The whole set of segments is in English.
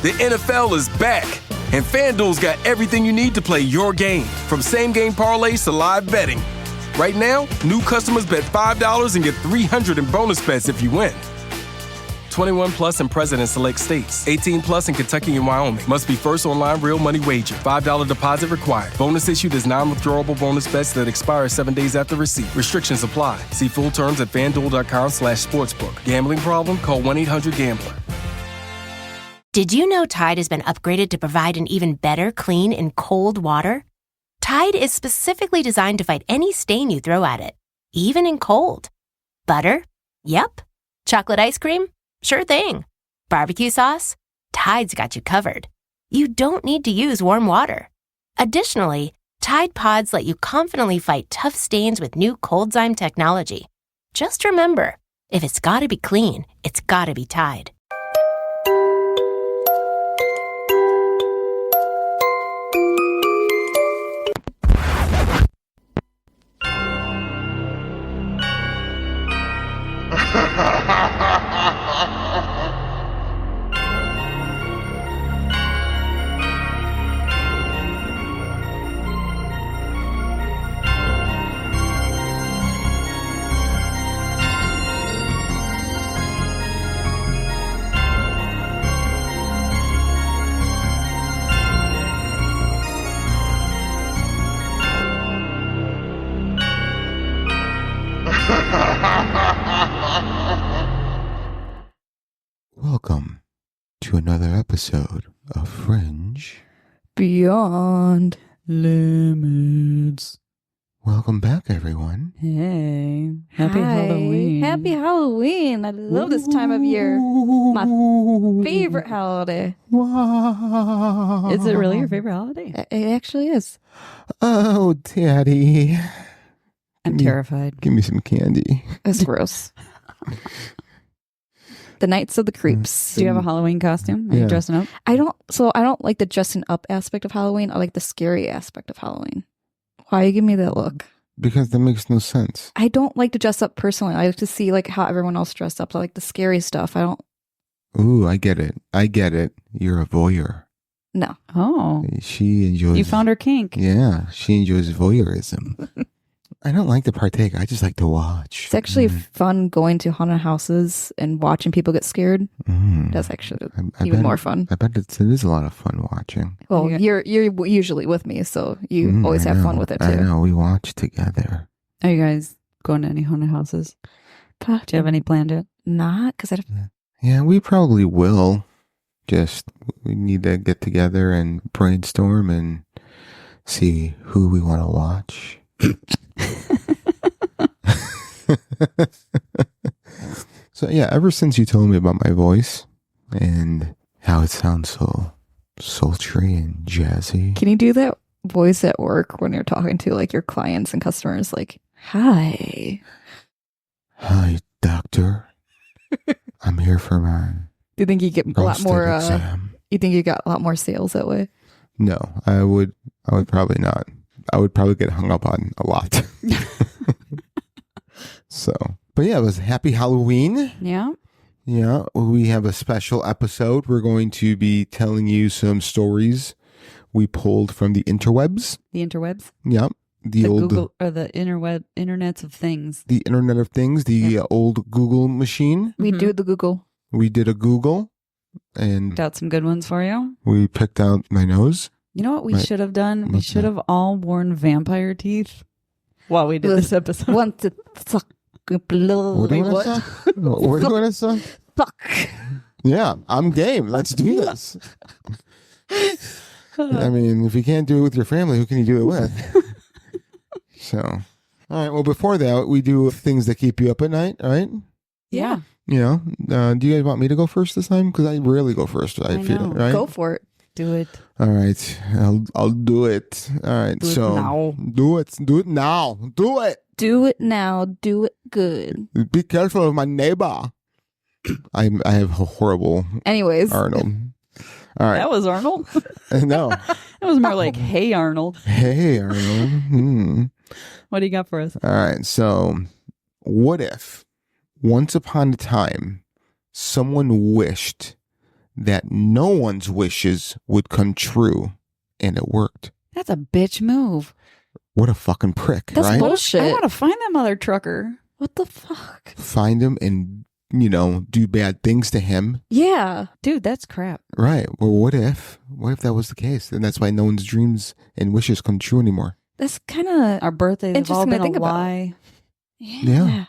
The NFL is back, and FanDuel's got everything you need to play your game, from same-game parlays to live betting. Right now, new customers bet $5 and get $300 in bonus bets if you win. 21 plus in present and select states. 18 plus in Kentucky and Wyoming. Must be first online real money wager. $5 deposit required. Bonus issued as non-withdrawable bonus bets that expire 7 days after receipt. Restrictions apply. See full terms at FanDuel.com/sportsbook. Gambling problem? Call 1-800-GAMBLER. Did you know Tide has been upgraded to provide an even better clean in cold water? Tide is specifically designed to fight any stain you throw at it, even in cold. Butter? Yep. Chocolate ice cream? Sure thing. Barbecue sauce? Tide's got you covered. You don't need to use warm water. Additionally, Tide Pods let you confidently fight tough stains with new Coldzyme technology. Just remember, if it's gotta be clean, it's gotta be Tide. Welcome to another episode of Fringe Beyond Limits. Welcome back, everyone. Hey, happy Hi. Halloween. Happy Halloween. I love this time of year. My favorite holiday. Wow. Is it really your favorite holiday? It actually is. Oh, Daddy. I'm terrified. Give me some candy. It's gross. The Nights of the Creeps. Do you have a Halloween costume? Are you Yeah. dressing up? I don't like the dressing up aspect of Halloween. I like the scary aspect of Halloween. Why you give me that look? Because that makes no sense. I don't like to dress up personally. I like to see like how everyone else dressed up. I like the scary stuff. I don't. Ooh, I get it. You're a voyeur. No. Oh, She enjoys... you found her kink. Yeah, she enjoys voyeurism. I don't like to partake. I just like to watch. It's actually fun going to haunted houses and watching people get scared. Mm. That's actually I even bet more fun. I bet it is a lot of fun watching. Well, Yeah. you're usually with me, so you always I have know, fun with it too. I know. We watch together. Are you guys going to any haunted houses? Do you have any planned yet? Not because Yeah, we probably will. Just we need to get together and brainstorm and see who we want to watch. So yeah, ever since you told me about my voice and how it sounds so sultry and jazzy. Can you do that voice at work when you're talking to like your clients and customers? Like, hi. Hi, doctor. I'm here for my Do you think you get a lot prostate more? exam. You think you got a lot more sales that way? No, I would probably not. I would probably get hung up on a lot. So, but yeah, it was Happy Halloween. Yeah. Yeah, we have a special episode. We're going to be telling you some stories we pulled from the interwebs. The interwebs? Yeah, the old Google or the internets of things. the Internet of Things, the old Google machine. We Mhm. do the Google. We did a Google, and Picked out some good ones for you. we picked out my nose. You know what we Right. should have done? We What's should that? have all worn vampire teeth while we did this episode. Want to suck blood? What do you want What? to say? What do you want to say? Fuck. Yeah, I'm game. Let's do this. I mean, if you can't do it with your family, who can you do it with? So, all right. Well, before that, we do things that keep you up at night, right? Yeah. You know, do you guys want me to go first this time? Because I rarely go first. I feel know. right. Go for it. Do it. All right, I'll do it. All right, Do it so now. do it now. Do it. Do it now. Do it good. Be careful of my neighbor. I have a horrible Anyways, Arnold. All right, That was Arnold. no. That was more like, hey, Arnold. Hey, Arnold. Hmm. What do you got for us? All right, so what if once upon a time someone wished that no one's wishes would come true, and it worked. That's a bitch move. What a fucking prick, That's right? bullshit. I want to find that mother trucker. What the fuck? Find him and, do bad things to him. Yeah. Dude, that's crap. Right. Well, what if that was the case? And that's why no one's dreams and wishes come true anymore. That's kind of Our birthdays have all interesting to been think a about. lie. Yeah.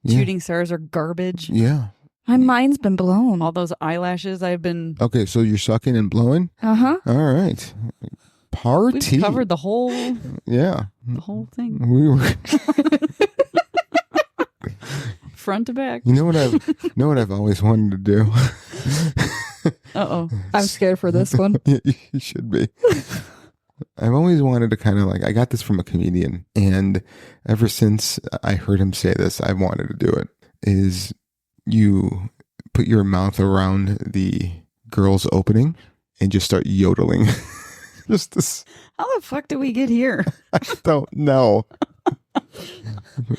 Shooting stars are garbage. Yeah. My mind's been blown. All those eyelashes I've been... Okay, so you're sucking and blowing? Uh-huh. All right. Party. We've covered the whole thing. We were... Front to back. You know what I've always wanted to do? Uh-oh. I'm scared for this one. Yeah, you should be. I've always wanted to kind of I got this from a comedian, and ever since I heard him say this, I wanted to do it, is you put your mouth around the girl's opening and just start yodeling. Just this. How the fuck did we get here? I don't know.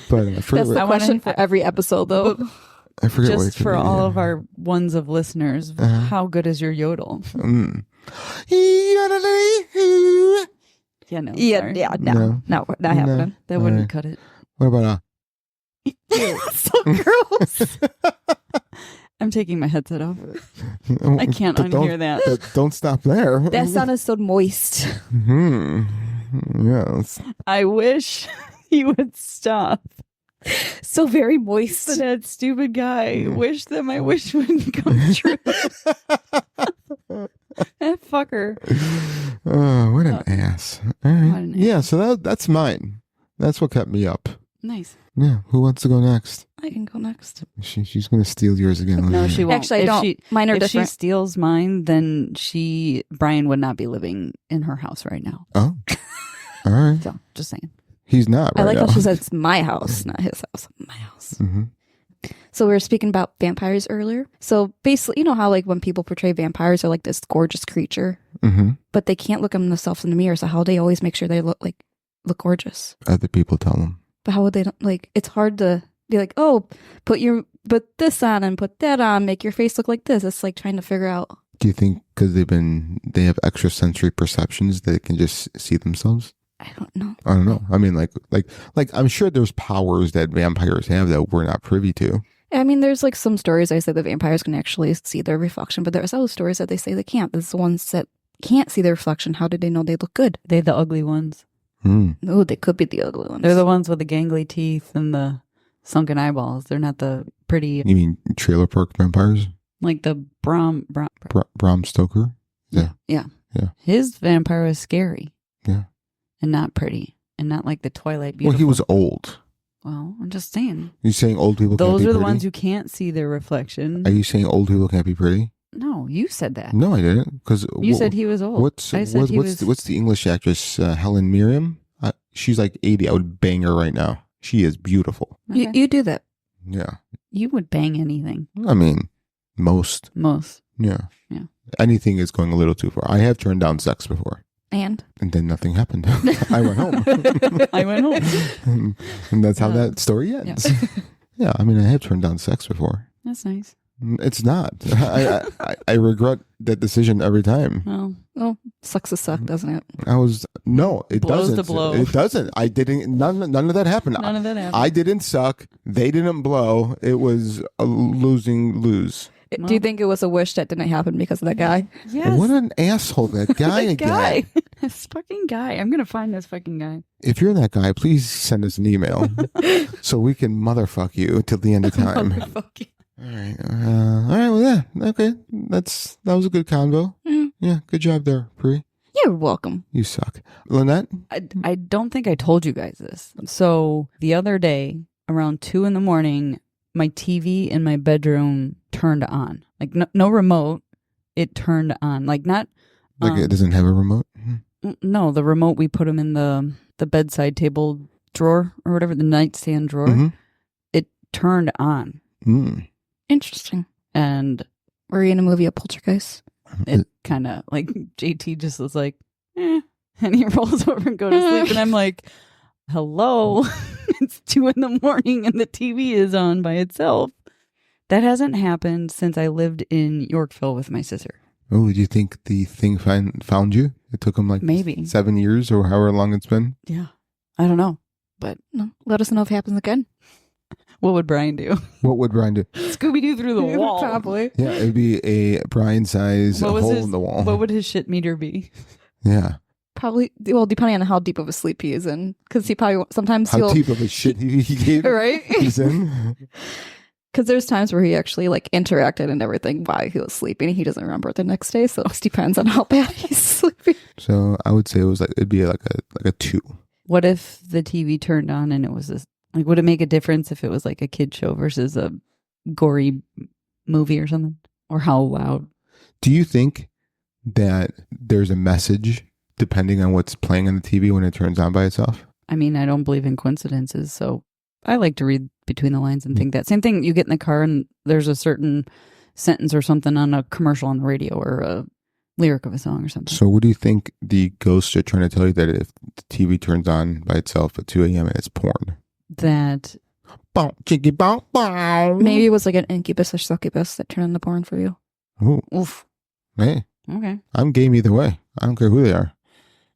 But That's the question for every episode, though. I forget what Just for all of our ones of listeners, how good is your yodel? Yeah, no. Sorry. No, not happening. That wouldn't cut it. What about So gross. I'm taking my headset off. I can't But unhear that. Don't stop there. That sounded so moist. Yes. I wish he would stop. So very moist. But that stupid guy wished that my wish wouldn't come true. That fucker. Oh, what an ass. All right. What an Yeah, so that's mine. That's what kept me up. Nice. Yeah. Who wants to go next? I can go next. She's going to steal yours again. No, she won't. Actually, I don't. Mine are if different. she steals mine, then Brian would not be living in her house right now. Oh. All right. So, just saying. He's not right I like now. how she said it's my house, not his house. My house. Mm-hmm. So we were speaking about vampires earlier. So basically, you know how when people portray vampires, they're like this gorgeous creature, Mm-hmm. but they can't look at themselves in the mirror. So how do they always make sure they look gorgeous? Other people tell them. But how would they it's hard to be like, oh, put this on and put that on, make your face look like this. It's like trying to figure out. Do you think because they have extrasensory perceptions, they can just see themselves? I don't know. I don't know. I mean, like I'm sure there's powers that vampires have that we're not privy to. I mean, there's some stories they say the vampires can actually see their reflection, but there's other stories that they say they can't. There's the ones that can't see their reflection. How did they know they look good? They're the ugly ones. Oh, they could be the ugly ones. They're the ones with the gangly teeth and the sunken eyeballs. They're not the pretty, You mean trailer park vampires? like the Bram. Bram Stoker? Yeah. Yeah. Yeah. His vampire is scary. Yeah. And not pretty. And not like the Twilight Beautiful. Well, he was old. Well, I'm just saying. You saying old people can't Those be are the pretty? ones who can't see their reflection. Are you saying old people can't be pretty? No, you said that. No, I didn't. Because You said he was old. I said he was... what's the English actress Helen Mirren? She's like 80. I would bang her right now. She is beautiful. Okay. You do that. Yeah. You would bang anything. I mean, most. Yeah. Yeah. Anything is going a little too far. I have turned down sex before. And then nothing happened. I went home. I went home. And that's how that story ends. Yeah. I mean, I have turned down sex before. That's nice. It's not. I regret that decision every time. Well, sucks to suck, doesn't it? No, it Blows doesn't. the blow. It doesn't. I didn't. None of that happened. none of that happened. I didn't suck. They didn't blow. It was a lose. Do you think it was a wish that didn't happen because of that guy? Yes. What an asshole that guy That again. guy. This fucking guy. I'm going to find this fucking guy. If you're that guy, please send us an email so we can motherfuck you till the end of time. Motherfucking. All right. Well, yeah. Okay. That was a good convo. Yeah. Good job there, Pri. You're welcome. You suck. Lynette? I don't think I told you guys this. So the other day, around 2 a.m, my TV in my bedroom turned on. Like no remote. It turned on. Like not. Like it doesn't have a remote? No, the remote we put him in the bedside table drawer or whatever, the nightstand drawer. Mm-hmm. It turned on. Interesting. And were you in a movie of Poltergeist? it kind of like JT just was like, and he rolls over and goes to sleep. And I'm like, hello, it's 2 a.m. and the TV is on by itself. That hasn't happened since I lived in Yorkville with my sister. Oh, do you think the thing found you? It took them like Maybe 7 years or however long it's been. Yeah, I don't know. But no, let us know if it happens again. What would Brian do? What would Brian do? Scooby-Doo through the wall. Probably. Yeah, it'd be a Brian-size hole in the wall. What would his shit meter be? Yeah. Probably, well, depending on how deep of a sleep he is in. Because he probably, sometimes How deep of a shit he gave right? he's in. Because there's times where he actually like interacted and everything while he was sleeping. He doesn't remember it the next day. So it just depends on how bad he's sleeping. So I would say it'd be like a 2. What if the TV turned on and it was like, would it make a difference if it was like a kid show versus a gory movie or something? Or how loud? Do you think that there's a message depending on what's playing on the TV when it turns on by itself? I mean, I don't believe in coincidences, so I like to read between the lines and think that. Same thing, you get in the car and there's a certain sentence or something on a commercial on the radio or a lyric of a song or something. So what do you think the ghosts are trying to tell you, that if the TV turns on by itself at 2 a.m. and it's porn? That Maybe it was like an incubus or succubus that turned on the porn for you. Ooh, oof. hey, Okay. I'm game either way. I don't care who they are.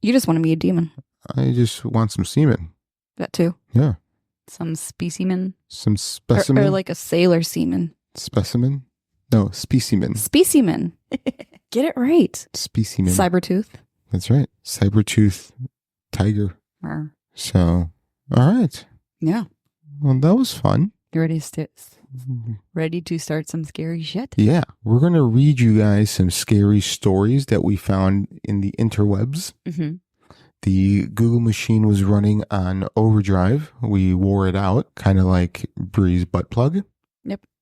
You just want to be a demon. I just want some semen. That too. Yeah. Some specimen. Some specimen. Or like a sailor semen. Specimen? No, specimen. Specimen. Get it right. Specimen. Cybertooth. That's right. Cybertooth tiger. Or, So, all right. yeah. Well, that was fun. You ready to start some scary shit? Yeah. We're going to read you guys some scary stories that we found in the interwebs. Mm-hmm. The Google machine was running on overdrive. We wore it out, kind of like Bree's butt plug.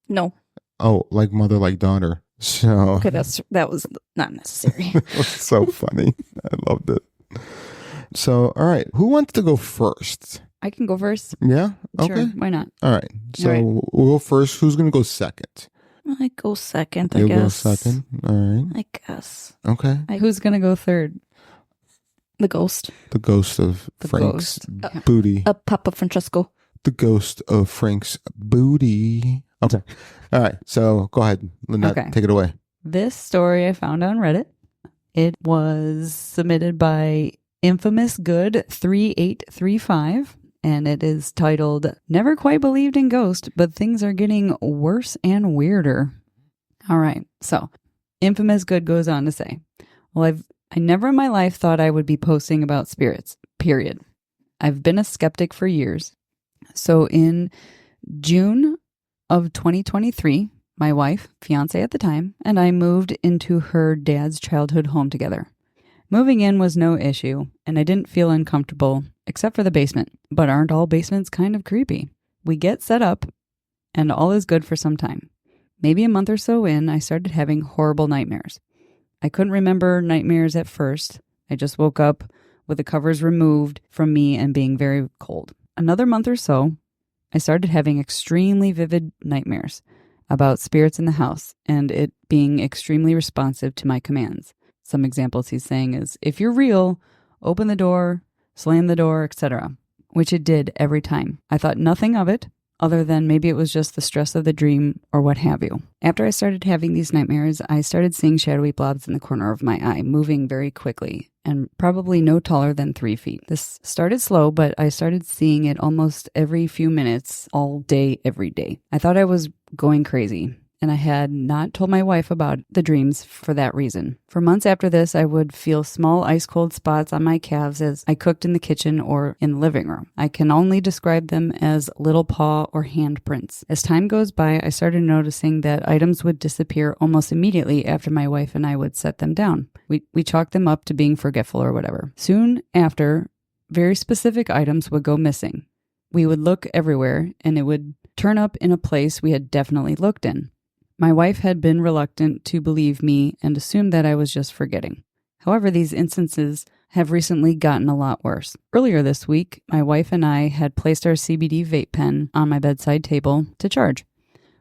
No. Oh, like mother, like daughter. So Okay, that was not necessary. it was so funny. I loved it. So, all right. Who wants to go first? I can go first. Yeah? Okay. Sure, why not? All right. So All right. we'll go first. Who's going to go second? I go second, I You'll go guess. second. All right. I guess. Okay. Who's going to go third? The ghost. The ghost of The Frank's ghost. booty. Papa Francesco. The ghost of Frank's booty. Okay. All right. So go ahead, Lynette. Okay. Take it away. This story I found on Reddit. It was submitted by Infamous Good 3835, and it is titled "Never Quite Believed in Ghosts, but Things Are Getting Worse and Weirder." All right. So Infamous Good goes on to say, "Well, I never in my life thought I would be posting about spirits. Period. I've been a skeptic for years. So in June of 2023, my wife, fiance at the time, and I moved into her dad's childhood home together. Moving in was no issue, and I didn't feel uncomfortable, except for the basement. But aren't all basements kind of creepy? We get set up, and all is good for some time. Maybe a month or so in, I started having horrible nightmares. I couldn't remember nightmares at first. I just woke up with the covers removed from me and being very cold. Another month or so, I started having extremely vivid nightmares about spirits in the house and it being extremely responsive to my commands. Some examples he's saying is, if you're real, open the door, slam the door, etc., which it did every time. I thought nothing of it, other than maybe it was just the stress of the dream or what have you. After I started having these nightmares, I started seeing shadowy blobs in the corner of my eye, moving very quickly and probably no taller than 3 feet. This started slow, but I started seeing it almost every few minutes, all day, every day. I thought I was going crazy, and I had not told my wife about the dreams for that reason. For months after this, I would feel small ice-cold spots on my calves as I cooked in the kitchen or in the living room. I can only describe them as little paw or handprints. As time goes by, I started noticing that items would disappear almost immediately after my wife and I would set them down. We chalked them up to being forgetful or whatever. Soon after, very specific items would go missing. We would look everywhere, and it would turn up in a place we had definitely looked in. My wife had been reluctant to believe me and assumed that I was just forgetting. However, these instances have recently gotten a lot worse. Earlier this week, my wife and I had placed our CBD vape pen on my bedside table to charge.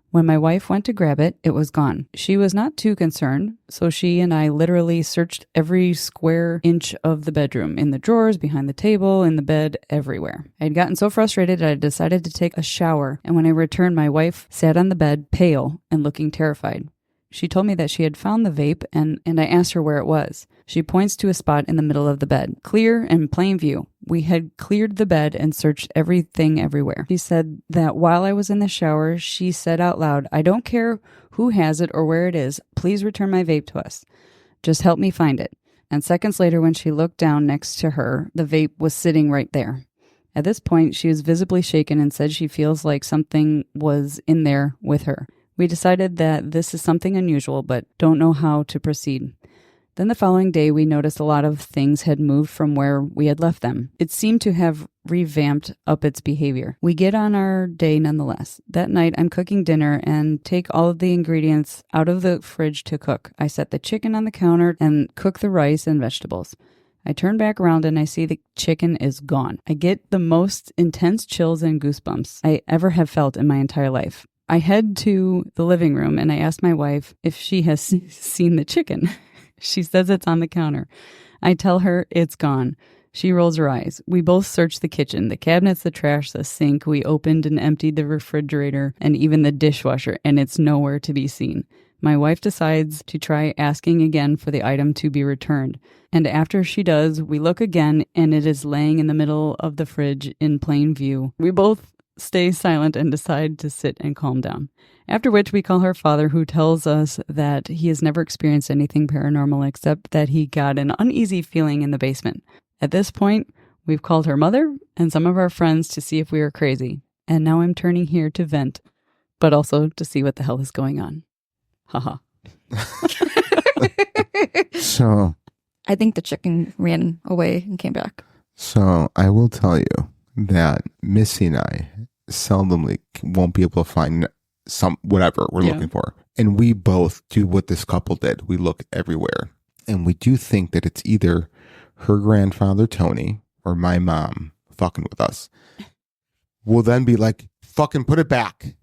When my wife went to grab it, it was gone. She was not too concerned, so she and I literally searched every square inch of the bedroom, in the drawers, behind the table, in the bed, everywhere. I had gotten so frustrated I decided to take a shower, and when I returned, my wife sat on the bed, pale and looking terrified. She told me that she had found the vape and I asked her where it was. She points to a spot in the middle of the bed, clear and plain view. We had cleared the bed and searched everything everywhere. She said that while I was in the shower, she said out loud, "I don't care who has it or where it is. Please return my vape to us. Just help me find it." And seconds later, when she looked down next to her, the vape was sitting right there. At this point, she was visibly shaken and said she feels like something was in there with her. We decided that this is something unusual, but don't know how to proceed. Then the following day, we noticed a lot of things had moved from where we had left them. It seemed to have revamped up its behavior. We get on our day nonetheless. That night, I'm cooking dinner and take all of the ingredients out of the fridge to cook. I set the chicken on the counter and cook the rice and vegetables. I turn back around and I see the chicken is gone. I get the most intense chills and goosebumps I ever have felt in my entire life. I head to the living room and I ask my wife if she has seen the chicken. She says it's on the counter. I tell her it's gone. She rolls her eyes. We both search the kitchen, the cabinets, the trash, the sink. We opened and emptied the refrigerator and even the dishwasher, and it's nowhere to be seen. My wife decides to try asking again for the item to be returned. And after she does, we look again, and it is laying in the middle of the fridge in plain view. We both stay silent and decide to sit and calm down. After which we call her father, who tells us that he has never experienced anything paranormal except that he got an uneasy feeling in the basement. At this point, we've called her mother and some of our friends to see if we are crazy. And now I'm turning here to vent, but also to see what the hell is going on. Haha. So I think the chicken ran away and came back. So I will tell you that Missy and I seldomly won't be able to find whatever we're looking for. And we both do what this couple did. We look everywhere. And we do think that it's either her grandfather, Tony, or my mom fucking with us. We'll then be like, fucking put it back,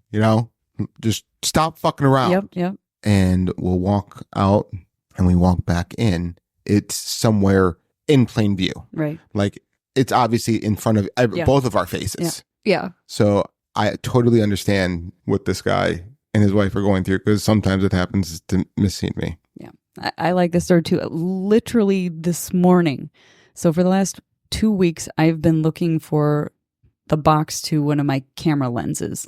just stop fucking around. Yep. And we'll walk out and we walk back in. It's somewhere in plain view. Right. Like it's obviously in front of both of our faces. Yeah. So I totally understand what this guy and his wife are going through, because sometimes it happens to Missy and me. Yeah. I like this story too. Literally this morning. So for the last 2 weeks, I've been looking for the box to one of my camera lenses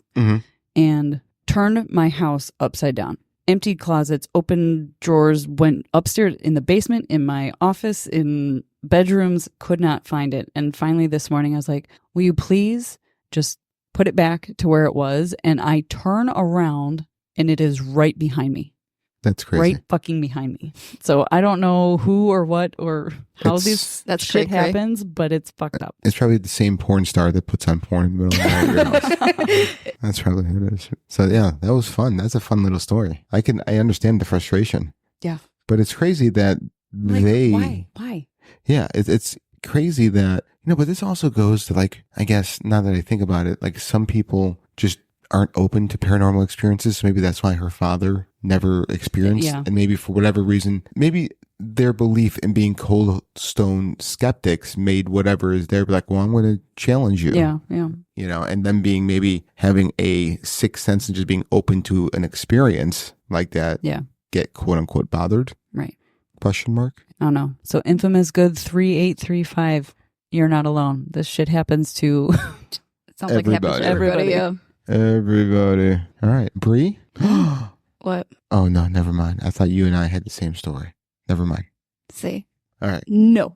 and turned my house upside down. Emptied closets, open drawers, went upstairs in the basement, in my office, in bedrooms, could not find it. And finally this morning I was like, will you please just put it back to where it was? And I turn around and it is right behind me. That's crazy. Right fucking behind me. So I don't know who or what or how this shit happens, but it's fucked up. It's probably the same porn star that puts on porn in the middle of the night at your house. That's probably who it is. So yeah, that was fun. That's a fun little story. I understand the frustration. Yeah. But it's crazy that Why? Yeah, it's crazy that, but this also goes to, like, I guess now that I think about it, like some people just aren't open to paranormal experiences. So maybe that's why her father never experienced. Yeah. And maybe for whatever reason, maybe their belief in being cold stone skeptics made whatever is there be like, well, I'm going to challenge you. Yeah. And them maybe having a sixth sense and just being open to an experience like that. Yeah. Get quote unquote bothered. Right. Question mark? I don't know. So infamous good 3835. You're not alone. This shit happens to It sounds like it happens to everybody. Yeah. Everybody. All right. Bree? What? Oh, no, never mind. I thought you and I had the same story. Never mind. See? All right. No.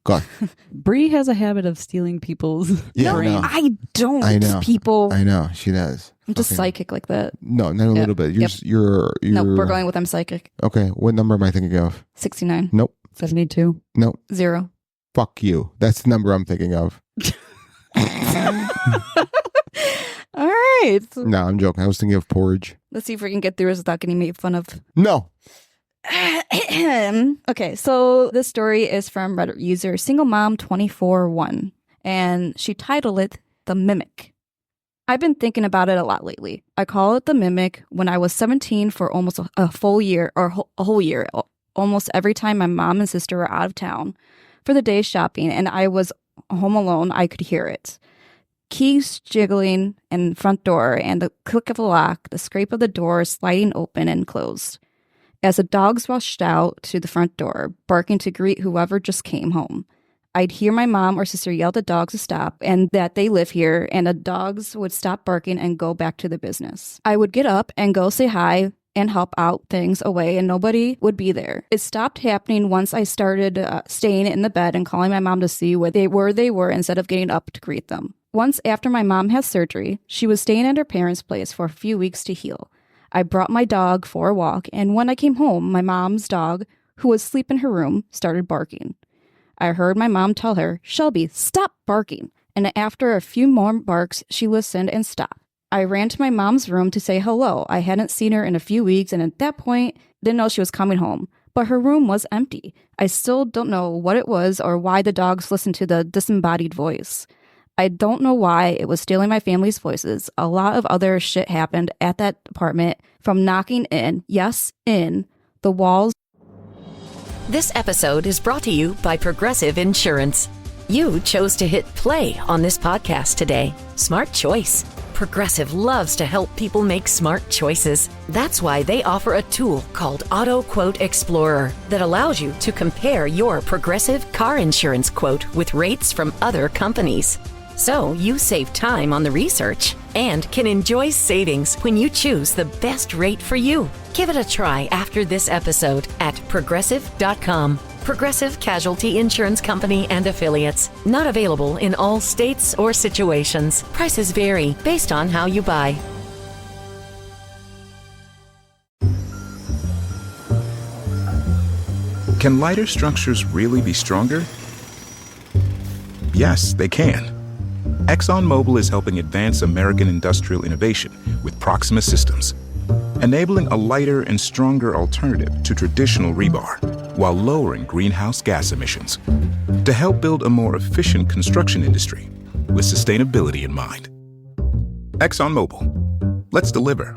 Go on. Bree has a habit of stealing people's Yeah, brains. no. I don't. I know. People. I know. She does. I'm just Okay. psychic like that. No, not a little bit. You're No, we're going with I'm psychic. Okay. What number am I thinking of? 69. Nope. 72. Nope. 0. Fuck you. That's the number I'm thinking of. All right. No, I'm joking. I was thinking of porridge. Let's see if we can get through this without getting made fun of. No. Okay, so this story is from Reddit user singlemom241, and she titled it The Mimic. I've been thinking about it a lot lately. I call it The Mimic when I was 17 for almost a full year, or a whole year, almost every time my mom and sister were out of town for the day shopping and I was home alone, I could hear it. Keys jiggling in front door and the click of a lock, the scrape of the door sliding open and closed. as the dogs rushed out to the front door, barking to greet whoever just came home. I'd hear my mom or sister yell at the dogs to stop and that they live here, and the dogs would stop barking and go back to their business. I would get up and go say hi and help out things away, and nobody would be there. It stopped happening once I started staying in the bed and calling my mom to see where they were instead of getting up to greet them. Once after my mom had surgery, she was staying at her parents' place for a few weeks to heal. I brought my dog for a walk, and when I came home, my mom's dog, who was asleep in her room, started barking. I heard my mom tell her, "Shelby, stop barking." And after a few more barks, she listened and stopped. I ran to my mom's room to say hello. I hadn't seen her in a few weeks, and at that point, didn't know she was coming home. But her room was empty. I still don't know what it was or why the dogs listened to the disembodied voice. I don't know why it was stealing my family's voices. A lot of other shit happened at that apartment, from knocking in, yes, in, the walls. This episode is brought to you by Progressive Insurance. You chose to hit play on this podcast today. Smart choice. Progressive loves to help people make smart choices. That's why they offer a tool called Auto Quote Explorer that allows you to compare your Progressive car insurance quote with rates from other companies. So you save time on the research and can enjoy savings when you choose the best rate for you. Give it a try after this episode at Progressive.com. Progressive Casualty Insurance Company and Affiliates. Not available in all states or situations. Prices vary based on how you buy. Can lighter structures really be stronger? Yes, they can. ExxonMobil is helping advance American industrial innovation with Proxima Systems, enabling a lighter and stronger alternative to traditional rebar while lowering greenhouse gas emissions to help build a more efficient construction industry with sustainability in mind. ExxonMobil. Let's deliver.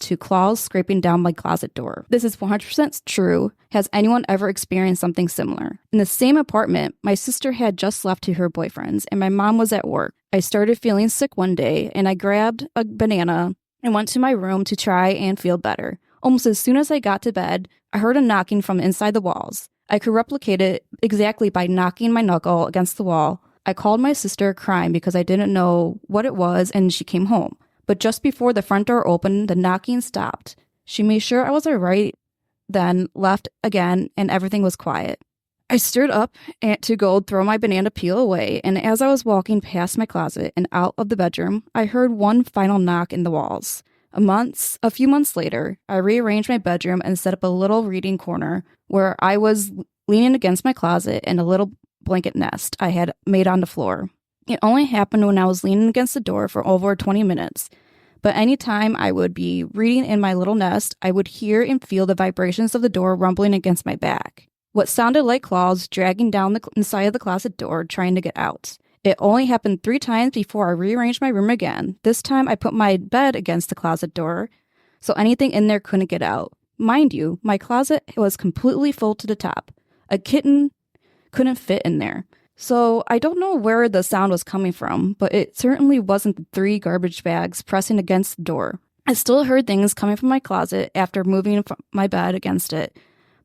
To claws scraping down my closet door. This is 100% true. Has anyone ever experienced something similar? In the same apartment, my sister had just left to her boyfriend's, and my mom was at work. I started feeling sick one day, and I grabbed a banana and went to my room to try and feel better. Almost as soon as I got to bed, I heard a knocking from inside the walls. I could replicate it exactly by knocking my knuckle against the wall. I called my sister crying because I didn't know what it was, and she came home. But just before the front door opened, the knocking stopped. She made sure I was all right, then left again, and everything was quiet. I stood up to go throw my banana peel away, and as I was walking past my closet and out of the bedroom, I heard one final knock in the walls. A few months later, I rearranged my bedroom and set up a little reading corner where I was leaning against my closet in a little blanket nest I had made on the floor. It only happened when I was leaning against the door for over 20 minutes. But anytime I would be reading in my little nest, I would hear and feel the vibrations of the door rumbling against my back. What sounded like claws dragging down the inside of the closet door, trying to get out. It only happened 3 times before I rearranged my room again. This time I put my bed against the closet door, so anything in there couldn't get out. Mind you, my closet was completely full to the top. A kitten couldn't fit in there. So I don't know where the sound was coming from, but it certainly wasn't the 3 garbage bags pressing against the door. I still heard things coming from my closet after moving my bed against it,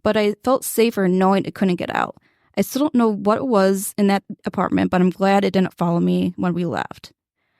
but I felt safer knowing it couldn't get out. I still don't know what it was in that apartment, but I'm glad it didn't follow me when we left.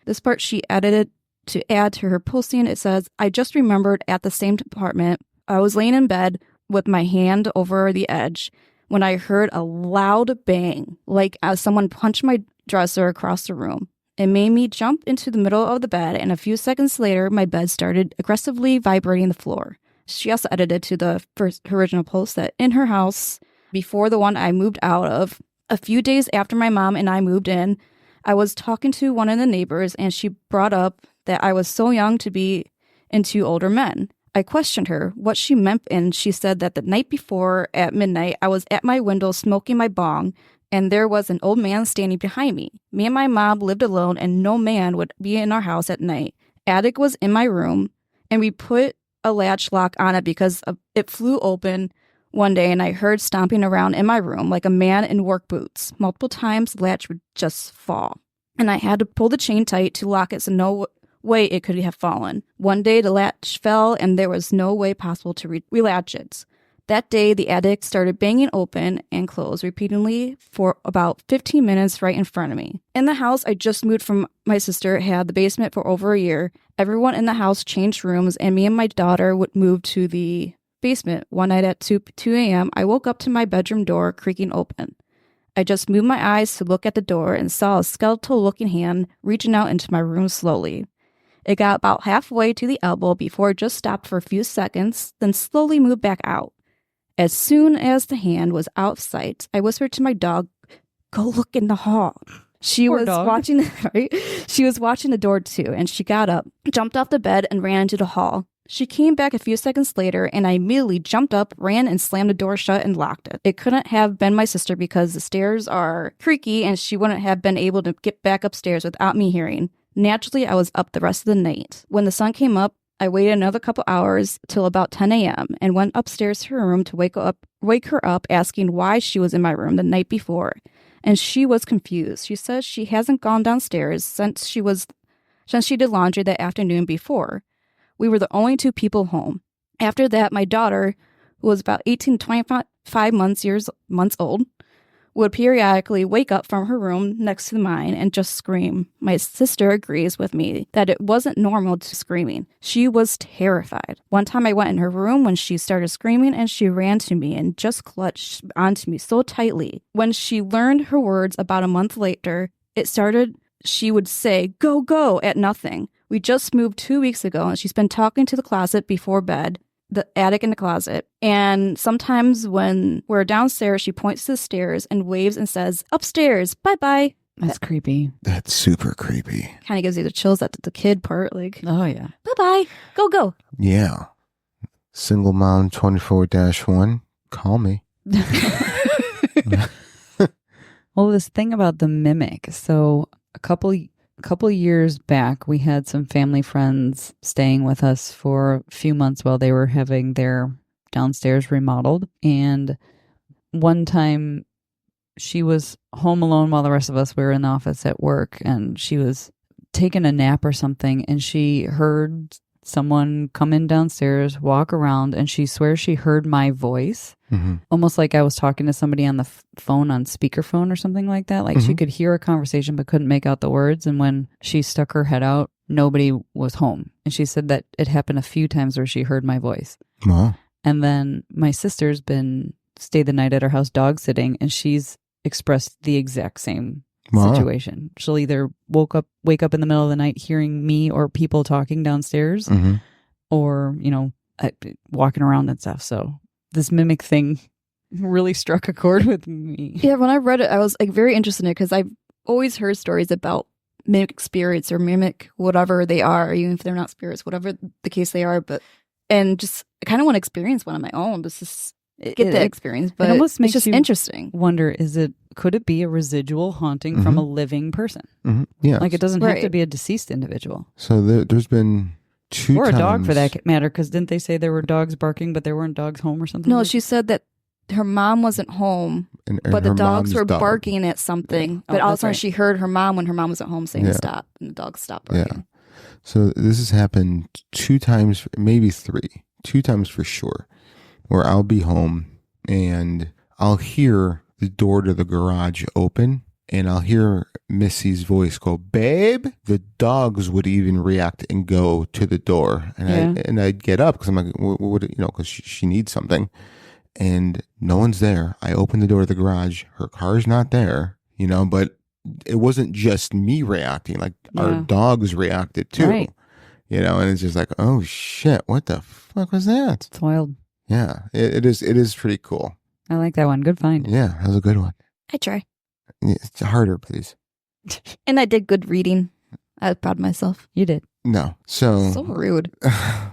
This part she edited to add to her posting. It says, I just remembered at the same apartment, I was laying in bed with my hand over the edge when I heard a loud bang, like as someone punched my dresser across the room. It made me jump into the middle of the bed, and a few seconds later, my bed started aggressively vibrating the floor. She also edited to the original post that in her house, before the one I moved out of, a few days after my mom and I moved in, I was talking to one of the neighbors, and she brought up that I was so young to be into older men. I questioned her what she meant, and she said that the night before at midnight, I was at my window smoking my bong, and there was an old man standing behind me. Me and my mom lived alone, and no man would be in our house at night. Attic was in my room, and we put a latch lock on it because it flew open one day, and I heard stomping around in my room like a man in work boots. Multiple times, the latch would just fall, and I had to pull the chain tight to lock it so no way it could have fallen. One day the latch fell and there was no way possible to relatch it. That day, the attic started banging open and closed repeatedly for about 15 minutes right in front of me. In the house I just moved from, my sister had the basement for over a year. Everyone in the house changed rooms, and me and my daughter would move to the basement. One night at 2 a.m., I woke up to my bedroom door creaking open. I just moved my eyes to look at the door and saw a skeletal-looking hand reaching out into my room slowly. It got about halfway to the elbow before it just stopped for a few seconds, then slowly moved back out. As soon as the hand was out of sight, I whispered to my dog, "Go look in the hall." She was watching, right? She was watching the door too, and she got up, jumped off the bed, and ran into the hall. She came back a few seconds later, and I immediately jumped up, ran, and slammed the door shut and locked it. It couldn't have been my sister because the stairs are creaky, and she wouldn't have been able to get back upstairs without me hearing. Naturally, I was up the rest of the night. When the sun came up, I waited another couple hours till about 10 a.m. and went upstairs to her room to wake her up, asking why she was in my room the night before. And she was confused. She says she hasn't gone downstairs since she did laundry that afternoon before. We were the only two people home. After that, my daughter, who was about 18 to 25 months old, would periodically wake up from her room next to mine and just scream. My sister agrees with me that it wasn't normal to screaming. She was terrified. One time I went in her room when she started screaming, and she ran to me and just clutched onto me so tightly. When she learned her words about a month later, she would say, "Go, go," at nothing. We just moved 2 weeks ago, and she's been talking to the closet before bed, the attic and the closet. And sometimes when we're downstairs, she points to the stairs and waves and says, "Upstairs, bye-bye." That's creepy. That's super creepy. Kind of gives you the chills at the kid part. Like, Oh, yeah. bye-bye, go, go. Yeah. Single mom 24-1. Call me. Well, this thing about the mimic. So a couple years back, we had some family friends staying with us for a few months while they were having their downstairs remodeled. And one time she was home alone while the rest of us were in the office at work, and she was taking a nap or something, and she heard someone come in downstairs, walk around, and she swears she heard my voice. Mm-hmm. Almost like I was talking to somebody on the phone on speakerphone or something like that. Like she could hear a conversation but couldn't make out the words. And when she stuck her head out, nobody was home. And she said that it happened a few times where she heard my voice. Wow. And then my sister's stayed the night at her house dog sitting, and she's expressed the exact same situation. She'll either wake up in the middle of the night hearing me or people talking downstairs, or, walking around and stuff. So this mimic thing really struck a chord with me. Yeah, when I read it, I was like very interested in it because I've always heard stories about mimic spirits or mimic whatever they are, even if they're not spirits, whatever the case they are. And just I kind of want to experience one on my own. Just get that experience, but it almost makes it's just you interesting. Wonder, could it be a residual haunting from a living person? Mm-hmm. Yeah, like it doesn't have to be a deceased individual. So there's been two or a times. dog for that matter, because didn't they say there were dogs barking, but there weren't dogs home or something? No, she said that her mom wasn't home, but the dogs were barking at something. But all of a sudden, she heard her mom when her mom wasn't home saying stop, and the dogs stopped barking. Yeah. So this has happened 2 times, maybe 3. 2 times for sure, where I'll be home and I'll hear the door to the garage open, and I'll hear Missy's voice go, "Babe." The dogs would even react and go to the door, and I'd get up because I'm like, what, because she needs something, and no one's there. I open the door to the garage, her car's not there, but it wasn't just me reacting, like our dogs reacted too, and it's just like, oh shit, what the fuck was that? It's wild. Yeah, it is pretty cool. I like that one. Good find. Yeah, that was a good one. I try. It's harder, please. And I did good reading. I was proud of myself. You did. No. So rude.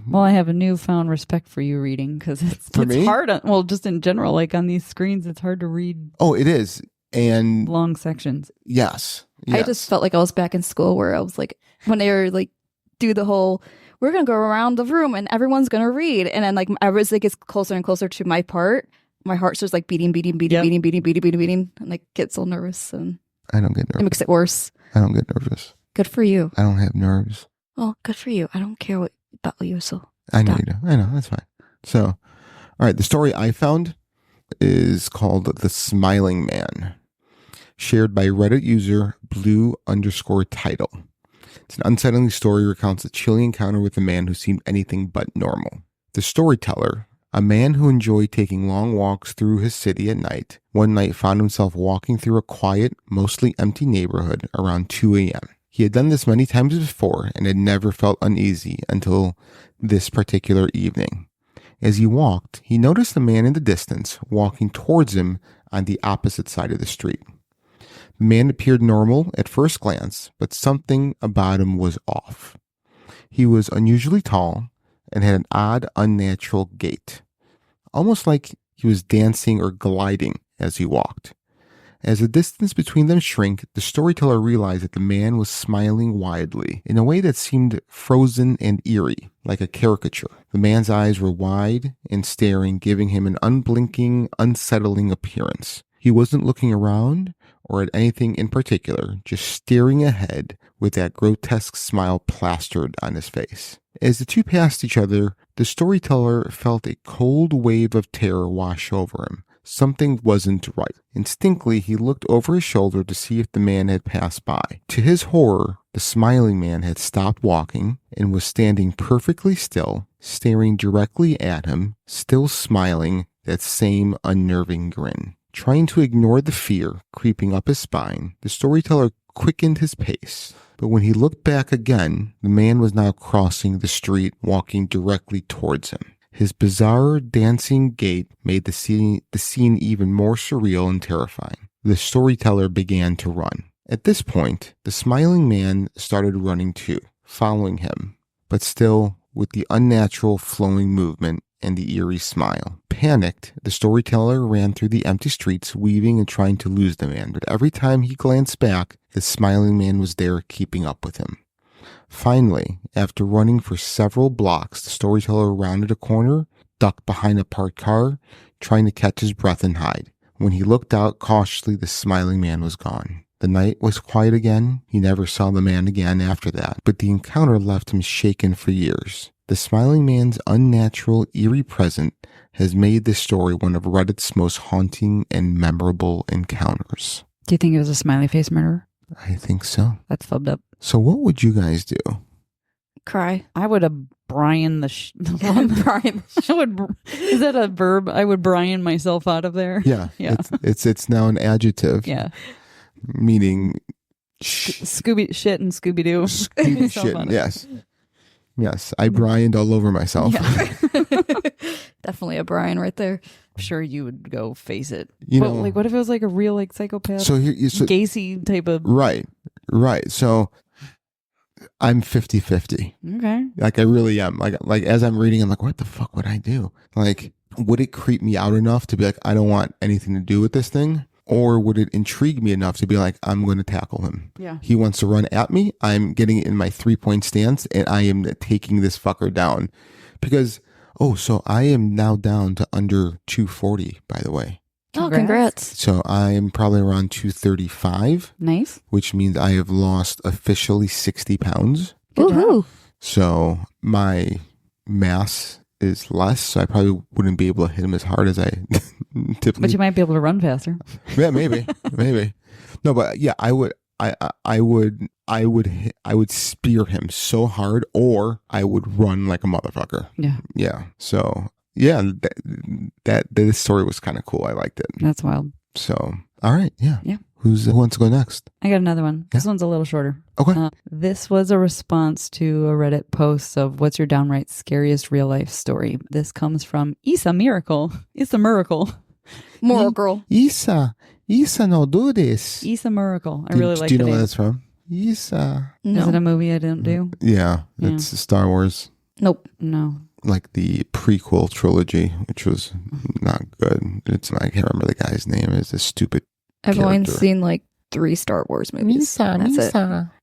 Well, I have a newfound respect for you reading, because it's hard. Just in general, like on these screens, it's hard to read. Oh, it is. And long sections. Yes. I just felt like I was back in school where I was like, when they were like, do the whole, we're going to go around the room and everyone's going to read. And then like, as it gets closer and closer to my part, my heart starts like beating, and like get so nervous. And I don't get nervous. It makes it worse. I don't get nervous. Good for you. I don't have nerves. Well, good for you. I don't care about you, so I know stop. you do. I know, that's fine. So, all right, the story I found is called The Smiling Man, shared by Reddit user blue_title. It's an unsettling story, recounts a chilling encounter with a man who seemed anything but normal. The storyteller, a man who enjoyed taking long walks through his city at night, one night found himself walking through a quiet, mostly empty neighborhood around 2 a.m. He had done this many times before and had never felt uneasy until this particular evening. As he walked, he noticed a man in the distance walking towards him on the opposite side of the street. The man appeared normal at first glance, but something about him was off. He was unusually tall and had an odd, unnatural gait, almost like he was dancing or gliding as he walked. As the distance between them shrank, the storyteller realized that the man was smiling widely, in a way that seemed frozen and eerie, like a caricature. The man's eyes were wide and staring, giving him an unblinking, unsettling appearance. He wasn't looking around or at anything in particular, just staring ahead with that grotesque smile plastered on his face. As the two passed each other, the storyteller felt a cold wave of terror wash over him. Something wasn't right. Instinctively, he looked over his shoulder to see if the man had passed by. To his horror, the smiling man had stopped walking and was standing perfectly still, staring directly at him, still smiling that same unnerving grin. Trying to ignore the fear creeping up his spine, the storyteller quickened his pace. But when he looked back again, the man was now crossing the street, walking directly towards him. His bizarre dancing gait made the scene even more surreal and terrifying. The storyteller began to run. At this point, the smiling man started running too, following him, but still with the unnatural flowing movement and the eerie smile. Panicked, the storyteller ran through the empty streets, weaving and trying to lose the man, but every time he glanced back, the smiling man was there keeping up with him. Finally, after running for several blocks, the storyteller rounded a corner, ducked behind a parked car, trying to catch his breath and hide. When he looked out cautiously, the smiling man was gone. The night was quiet again. He never saw the man again after that, but the encounter left him shaken for years. The smiling man's unnatural, eerie presence has made this story one of Reddit's most haunting and memorable encounters. Do you think it was a smiley face murderer? I think so. That's fubbed up. So what would you guys do? Cry. I would have Brian Brian. I would. Is that a verb? I would Brian myself out of there. Yeah. Yeah. It's now an adjective. Yeah. Meaning Scooby shit and Scooby Doo. Scooby shit. Yes. Yes. I Brianed all over myself. Yeah. Definitely a Brian right there. I'm sure you would go face it. You but know, like, what if it was like a real like psychopath? So here, Gacy type of. Right. So I'm 50-50. Okay. Like I really am. Like as I'm reading, I'm like, what the fuck would I do? Like, would it creep me out enough to be like, I don't want anything to do with this thing? Or would it intrigue me enough to be like, I'm going to tackle him? Yeah. He wants to run at me. I'm getting in my 3-point stance and I am taking this fucker down. Because, so I am now down to under 240, by the way. Oh, congrats. So I am probably around 235. Nice. Which means I have lost officially 60 pounds. Woohoo. So my mass is less, so I probably wouldn't be able to hit him as hard as I typically. But you might be able to run faster. Yeah, maybe. No, but yeah, I would spear him so hard, or I would run like a motherfucker. Yeah. Yeah. So yeah, that this story was kind of cool. I liked it. That's wild. So all right, yeah. Yeah. Who wants to go next? I got another one. This Yeah. one's a little shorter. Okay. This was a response to a Reddit post of what's your downright scariest real life story. This comes from Isa Miracle. Isa Miracle. Moral girl. Isa, no do this. Isa Miracle. I really like Do you the know name. where that's from? Isa. No. Is it a movie I didn't do? Yeah, it's Star Wars, Nope. No. like the prequel trilogy, which was not good. I can't remember the guy's name. It's a stupid I've only character. seen like 3 Star Wars movies. That's it.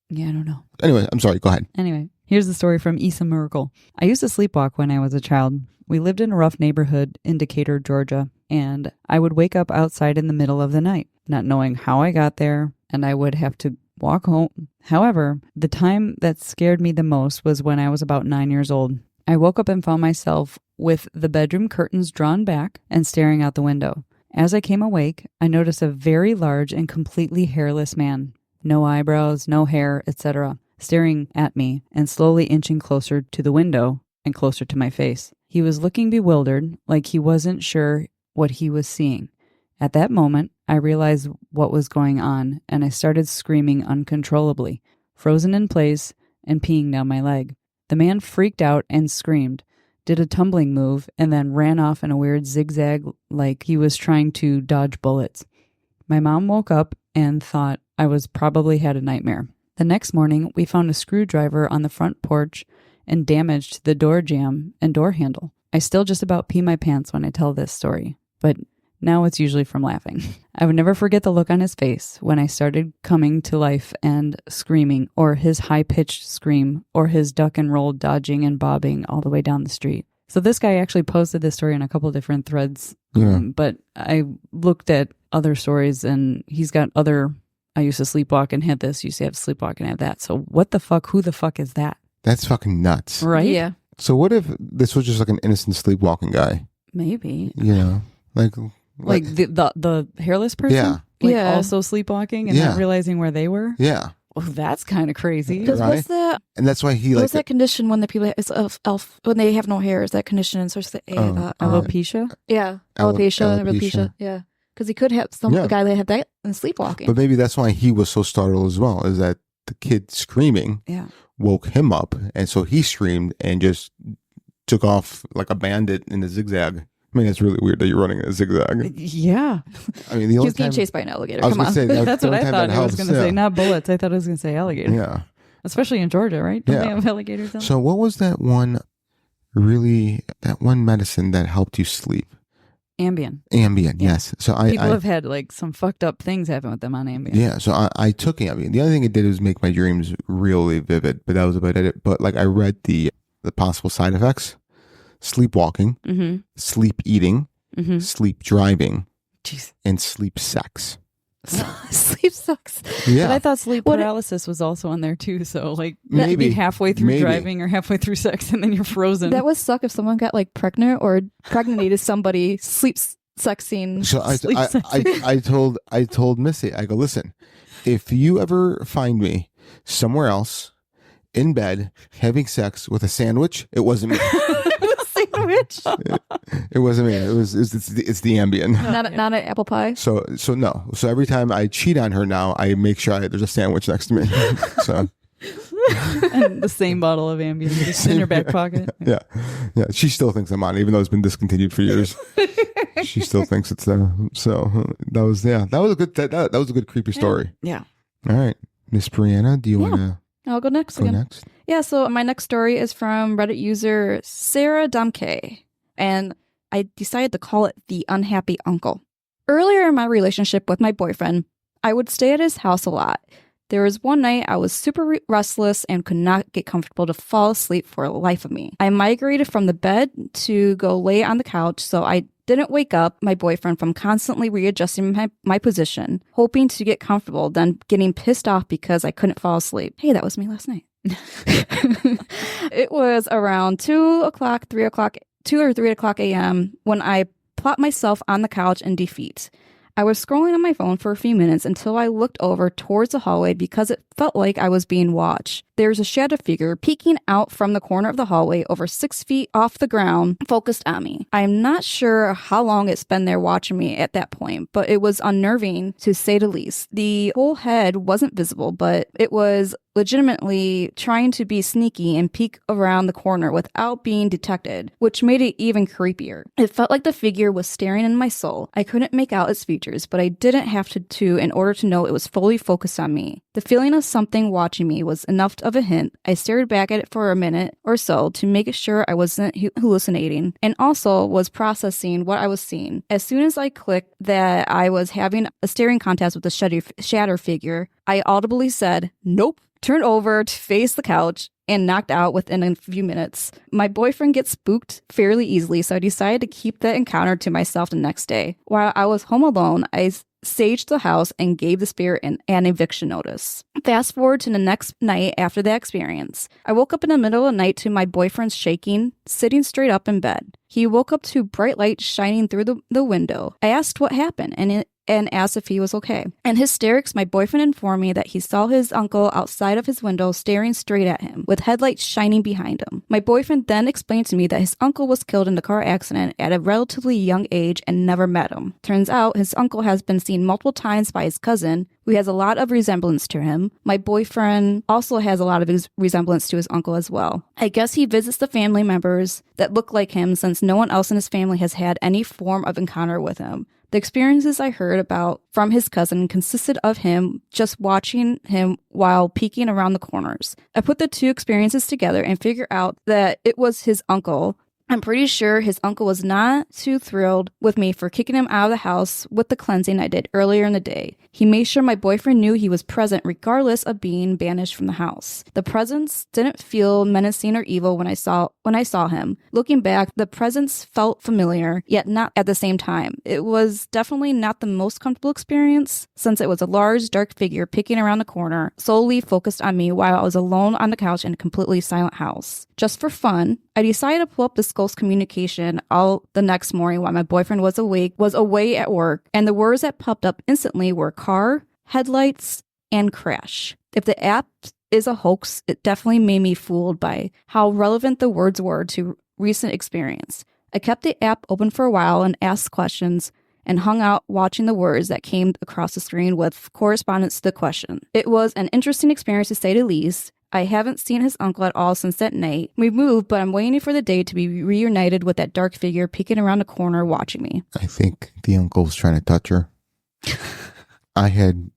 Yeah, I don't know. Anyway, I'm sorry. Go ahead. Anyway, here's the story from Isa Miracle. I used to sleepwalk when I was a child. We lived in a rough neighborhood in Decatur, Georgia, and I would wake up outside in the middle of the night, not knowing how I got there, and I would have to walk home. However, the time that scared me the most was when I was about 9 years old. I woke up and found myself with the bedroom curtains drawn back and staring out the window. As I came awake, I noticed a very large and completely hairless man, no eyebrows, no hair, etc., staring at me and slowly inching closer to the window and closer to my face. He was looking bewildered, like he wasn't sure what he was seeing. At that moment, I realized what was going on, and I started screaming uncontrollably, frozen in place and peeing down my leg. The man freaked out and screamed, did a tumbling move, and then ran off in a weird zigzag like he was trying to dodge bullets. My mom woke up and thought I was probably had a nightmare. The next morning, we found a screwdriver on the front porch and damaged the door jamb and door handle. I still just about pee my pants when I tell this story, but now it's usually from laughing. I would never forget the look on his face when I started coming to life and screaming, or his high-pitched scream, or his duck and roll dodging and bobbing all the way down the street. So this guy actually posted this story on a couple different threads, but I looked at other stories and he's got other, I used to sleepwalk and had this, used to have sleepwalk and have that. So what the fuck, who the fuck is that? That's fucking nuts. Right? Yeah. So what if this was just like an innocent sleepwalking guy? Maybe. You know, like the hairless person? Yeah. Like Yeah. also sleepwalking and Yeah. not realizing where they were? Yeah. Well, that's kind of crazy. Right. What's that? And that's why he What's that condition when the people is when they have no hair? Is that condition? It starts with Alopecia? yeah, Alopecia. alopecia. Yeah, because he could have a guy that had that in sleepwalking. But maybe that's why he was so startled as well, is that the kid screaming woke him up, and so he screamed and just took off like a bandit in a zigzag. I mean, it's really weird that you're running in a zigzag. Yeah. I mean, he was getting chased by an alligator. I was Come gonna on. say, That's what I thought I was going to say. Not bullets. I thought I was going to say alligator. Yeah. Especially in Georgia, right? Don't Yeah. they have alligators down? So what was that one medicine that helped you sleep? Ambien. Ambien, yes. So People have had like some fucked up things happen with them on Ambien. Yeah, so I took Ambien. The other thing it did was make my dreams really vivid, but that was about it. But like I read the possible side effects: sleepwalking, sleep eating, sleep driving, and sleep sex. Sleep sucks. Yeah, But I thought sleep paralysis was also on there too. So like you'd be halfway through driving or halfway through sex and then you're frozen. That would suck if someone got like pregnant or pregnated somebody sleep sexing. So I told Missy, I go, listen, if you ever find me somewhere else in bed having sex with a sandwich, it wasn't me. Sandwich. It wasn't me. It's the Ambien. Not an apple pie. So no. So every time I cheat on her now, I make sure there's a sandwich next to me. So and the same bottle of Ambien just in your back pocket. Yeah. She still thinks I'm on, even though it's been discontinued for years. She still thinks it's there. So that was that was a good creepy story. Yeah. All right, Miss Brianna, do you want to? I'll go next again. Yeah, so my next story is from Reddit user Sarah Dumke, and I decided to call it The Unhappy Uncle. Earlier in my relationship with my boyfriend, I would stay at his house a lot. There was one night I was super restless and could not get comfortable to fall asleep for the life of me. I migrated from the bed to go lay on the couch so I didn't wake up my boyfriend from constantly readjusting my position, hoping to get comfortable, then getting pissed off because I couldn't fall asleep. Hey, that was me last night. It was around 2 or 3 o'clock a.m. when I plopped myself on the couch in defeat. I was scrolling on my phone for a few minutes until I looked over towards the hallway because it felt like I was being watched. There was a shadow figure peeking out from the corner of the hallway over 6 feet off the ground, focused on me. I am not sure how long it's been there watching me at that point, but it was unnerving to say the least. The whole head wasn't visible, but it was legitimately trying to be sneaky and peek around the corner without being detected, which made it even creepier. It felt like the figure was staring in my soul. I couldn't make out its features, but I didn't have to in order to know it was fully focused on me. The feeling of something watching me was enough of a hint. I stared back at it for a minute or so to make sure I wasn't hallucinating, and also was processing what I was seeing. As soon as I clicked that I was having a staring contest with the shadow figure, I audibly said, "Nope," turned over to face the couch, and knocked out within a few minutes. My boyfriend gets spooked fairly easily, so I decided to keep that encounter to myself the next day. While I was home alone, I saged the house and gave the spirit an eviction notice. Fast forward to the next night after that experience. I woke up in the middle of the night to my boyfriend shaking, sitting straight up in bed. He woke up to bright light shining through the window. I asked what happened and asked if he was okay. In hysterics, my boyfriend informed me that he saw his uncle outside of his window staring straight at him, with headlights shining behind him. My boyfriend then explained to me that his uncle was killed in a car accident at a relatively young age and never met him. Turns out his uncle has been seen multiple times by his cousin, who has a lot of resemblance to him. My boyfriend also has a lot of resemblance to his uncle as well. I guess he visits the family members that look like him since no one else in his family has had any form of encounter with him. The experiences I heard about from his cousin consisted of him just watching him while peeking around the corners. I put the two experiences together and figured out that it was his uncle. I'm pretty sure his uncle was not too thrilled with me for kicking him out of the house with the cleansing I did earlier in the day. He made sure my boyfriend knew he was present regardless of being banished from the house. The presence didn't feel menacing or evil when I saw him. Looking back, the presence felt familiar, yet not at the same time. It was definitely not the most comfortable experience, since it was a large, dark figure picking around the corner, solely focused on me while I was alone on the couch in a completely silent house. Just for fun, I decided to pull up the ghost communication all the next morning while my boyfriend was away at work, and the words that popped up instantly were car, headlights, and crash. If the app is a hoax, it definitely made me fooled by how relevant the words were to recent experience. I kept the app open for a while and asked questions and hung out watching the words that came across the screen with correspondence to the question. It was an interesting experience to say the least. I haven't seen his uncle at all since that night. We moved, but I'm waiting for the day to be reunited with that dark figure peeking around the corner watching me. I think the uncle was trying to touch her. I had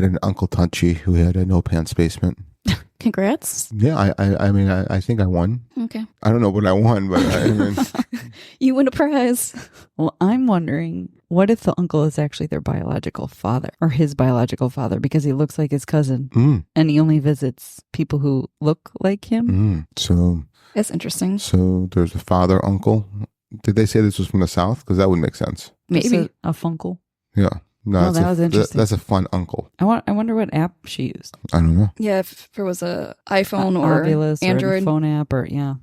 an Uncle Touchy who had a no pants basement. Congrats. Yeah, I mean, I think I won. Okay. I don't know what I won, but I mean, You win a prize. Well, I'm wondering, what if the uncle is actually their biological father or his biological father, because he looks like his cousin and he only visits people who look like him? So That's interesting. So there's a father uncle. Did they say this was from the South? Because that would make sense. Maybe. A funkle. Yeah. No, Oh, that was interesting. That's a fun uncle. I wonder what app she used. I don't know. Yeah, if there was a iPhone or Oculus Android or a phone app or yeah.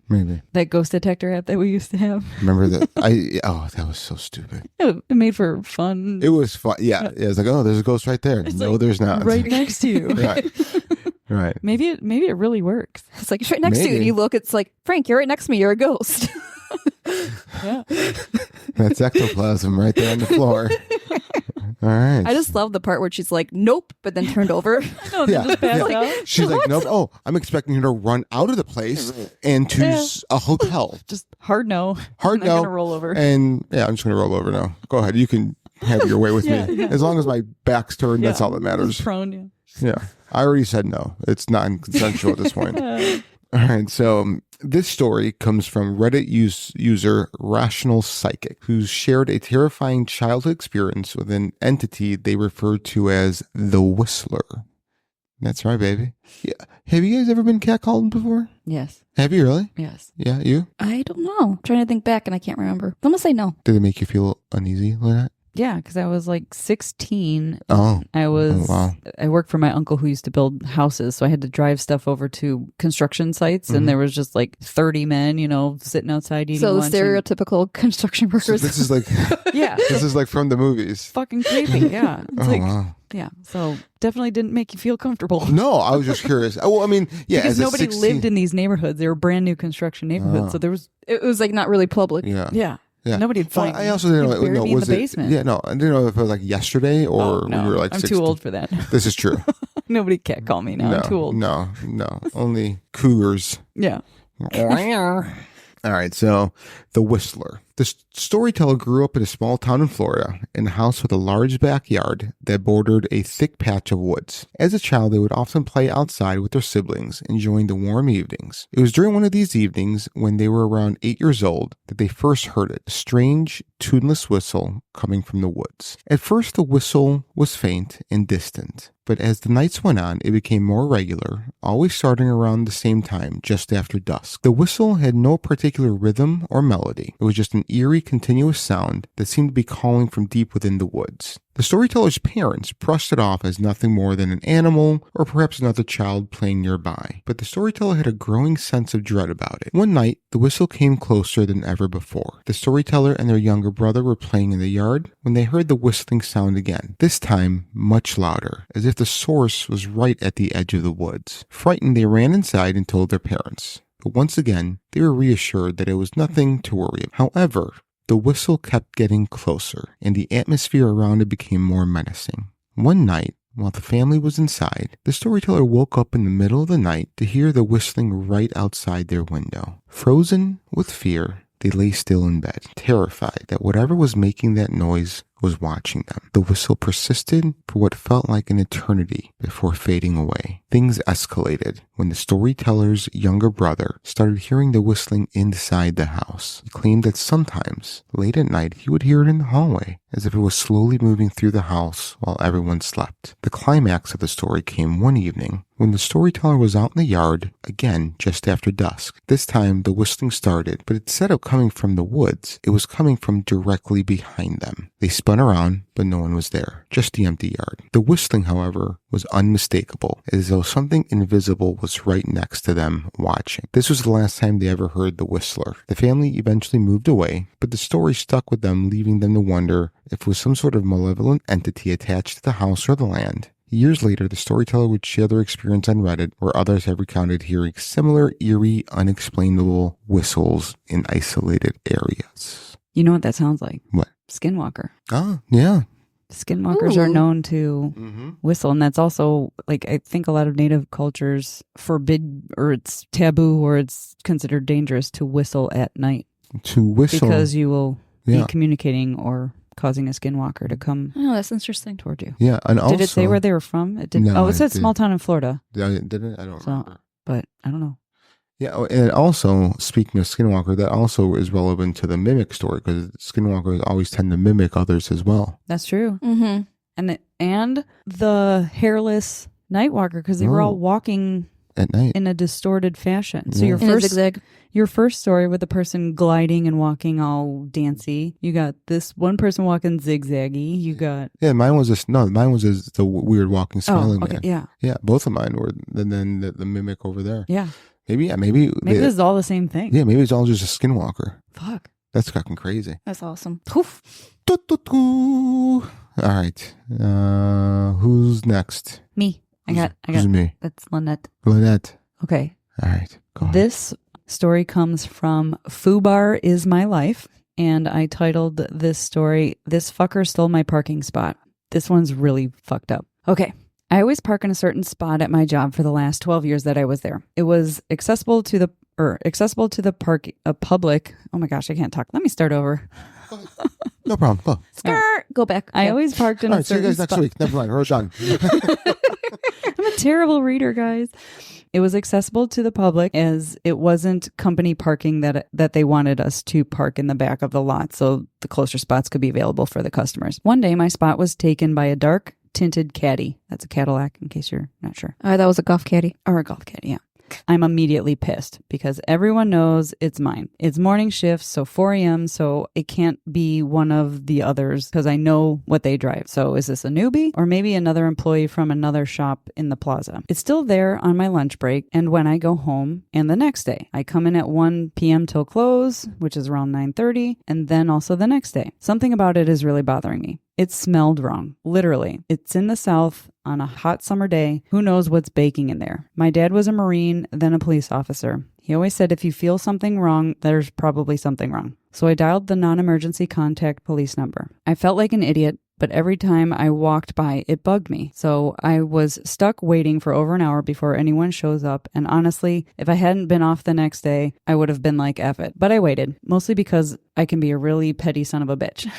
Maybe. That ghost detector app that we used to have. Remember that? That was so stupid. It made for fun. It was fun. Yeah. It was like, oh, there's a ghost right there. It's No, like there's not. right next to you. Right. Maybe it really works. It's like it's right next to you, and Maybe. you look. It's like, Frank, you're right next to me. You're a ghost. Yeah. That's ectoplasm right there on the floor. All right. I just love the part where she's like, nope, but then turned over. No, they just passed out. She's like, nope. Oh, I'm expecting her to run out of the place and to a hotel. Just hard no. Hard I'm no. not gonna roll over. And yeah, I'm just going to roll over now. Go ahead. You can have your way with me. As long as my back's turned, that's all that matters. Just prone, yeah. Yeah. I already said no. It's non-consensual at this point. All right. So this story comes from Reddit user Rational Psychic, who shared a terrifying childhood experience with an entity they referred to as the Whistler. That's right, baby. Yeah. Have you guys ever been catcalled before? Yes. Have you really? Yes. Yeah, you? I don't know. I'm trying to think back, and I can't remember. I'm gonna say no. Did it make you feel uneasy like that? Yeah, because I was like 16. Oh. I was. Oh, wow. I worked for my uncle who used to build houses, so I had to drive stuff over to construction sites, and there was just like 30 men, sitting outside eating So the lunch. stereotypical construction So workers. this is like Yeah. this is like from the movies. Fucking creepy. Yeah. It's Oh, like, wow. yeah. So definitely didn't make you feel comfortable. No, I was just curious. Well, I mean, yeah, Because as a nobody 16 lived in these neighborhoods. They were brand new construction neighborhoods. Oh. So there was, It was like not really public. Yeah. yeah. Yeah. Nobody would find Well, I me. also didn't They'd know. bury No, me in was the it? basement. Yeah, no, I didn't know if it was like yesterday or Oh, no. we were like I'm 16. too old for that. This is true. Nobody can't call me now. no, I'm too old. No, only cougars. Yeah. All right, so the Whistler. The storyteller grew up in a small town in Florida in a house with a large backyard that bordered a thick patch of woods. As a child, they would often play outside with their siblings, enjoying the warm evenings. It was during one of these evenings, when they were around 8 years old, that they first heard it, a strange, tuneless whistle coming from the woods. At first, the whistle was faint and distant. But as the nights went on, it became more regular, always starting around the same time, just after dusk. The whistle had no particular rhythm or melody. It was just an eerie, continuous sound that seemed to be calling from deep within the woods. The storyteller's parents brushed it off as nothing more than an animal or perhaps another child playing nearby, but the storyteller had a growing sense of dread about it. One night, the whistle came closer than ever before. The storyteller and their younger brother were playing in the yard when they heard the whistling sound again, this time much louder, as if the source was right at the edge of the woods. Frightened, they ran inside and told their parents. But once again, they were reassured that it was nothing to worry about. However, the whistle kept getting closer, and the atmosphere around it became more menacing. One night, while the family was inside, the storyteller woke up in the middle of the night to hear the whistling right outside their window. Frozen with fear, they lay still in bed, terrified that whatever was making that noise was watching them. The whistle persisted for what felt like an eternity before fading away. Things escalated when the storyteller's younger brother started hearing the whistling inside the house. He claimed that sometimes, late at night, he would hear it in the hallway, as if it was slowly moving through the house while everyone slept. The climax of the story came one evening when the storyteller was out in the yard, again just after dusk. This time, the whistling started, but instead of coming from the woods, it was coming from directly behind them. They spun around, but no one was there, just the empty yard. The whistling, however, was unmistakable, as though something invisible was right next to them watching. This was the last time they ever heard the whistler. The family eventually moved away, but the story stuck with them, leaving them to wonder if it was some sort of malevolent entity attached to the house or the land. Years later, the storyteller would share their experience on Reddit, where others have recounted hearing similar eerie, unexplainable whistles in isolated areas. You know what that sounds like? What? Skinwalker. Oh, yeah. Skinwalkers are known to whistle, and that's also, like, I think a lot of native cultures forbid, or it's taboo, or it's considered dangerous to whistle at night. To whistle? Because you will be communicating or causing a skinwalker to come. Oh, that's interesting. Toward you. Yeah, and also... Did it say where they were from? It did. No, it said small town in Florida. Did it? I don't remember. But I don't know. Yeah, and also, speaking of skinwalker, that also is relevant to the mimic story, because skinwalkers always tend to mimic others as well. That's true. Mm-hmm. And the hairless nightwalker, because they were all walking at night in a distorted fashion. So in a zigzag. Your first story with the person gliding and walking all dancy. You got this one person walking zigzaggy. You got mine was the weird walking smiling man. Yeah, both of mine were. And then the mimic over there. Yeah. Maybe this is all the same thing. Yeah, maybe it's all just a skinwalker. Fuck. That's fucking crazy. That's awesome. Poof. All right. Who's next? Me. I got me? That's Lynette. Lynette. Okay. All right. Go on. This story comes from Fubar Is My Life, and I titled this story, This Fucker Stole My Parking Spot. This one's really fucked up. Okay. I always park in a certain spot at my job for the last 12 years that I was there. It was accessible to the public. Oh my gosh, I can't talk. Let me start over. No problem. Go. Skirt. Go back. I always parked in a certain spot. See you guys next week. Never mind. We're done. I'm a terrible reader, guys. It was accessible to the public, as it wasn't company parking that they wanted us to park in the back of the lot, so the closer spots could be available for the customers. One day, my spot was taken by a dark tinted caddy. That's a Cadillac, in case you're not sure. That was a golf caddy. Or a golf caddy, yeah. I'm immediately pissed because everyone knows it's mine. It's morning shift, so 4 a.m., so it can't be one of the others because I know what they drive. So is this a newbie or maybe another employee from another shop in the plaza? It's still there on my lunch break and when I go home, and the next day. I come in at 1 p.m. till close, which is around 9:30, and then also the next day. Something about it is really bothering me. It smelled wrong. Literally. It's in the South on a hot summer day. Who knows what's baking in there? My dad was a Marine, then a police officer. He always said if you feel something wrong, there's probably something wrong. So I dialed the non-emergency contact police number. I felt like an idiot, but every time I walked by, it bugged me. So I was stuck waiting for over an hour before anyone shows up. And honestly, if I hadn't been off the next day, I would have been like, F it. But I waited, mostly because I can be a really petty son of a bitch.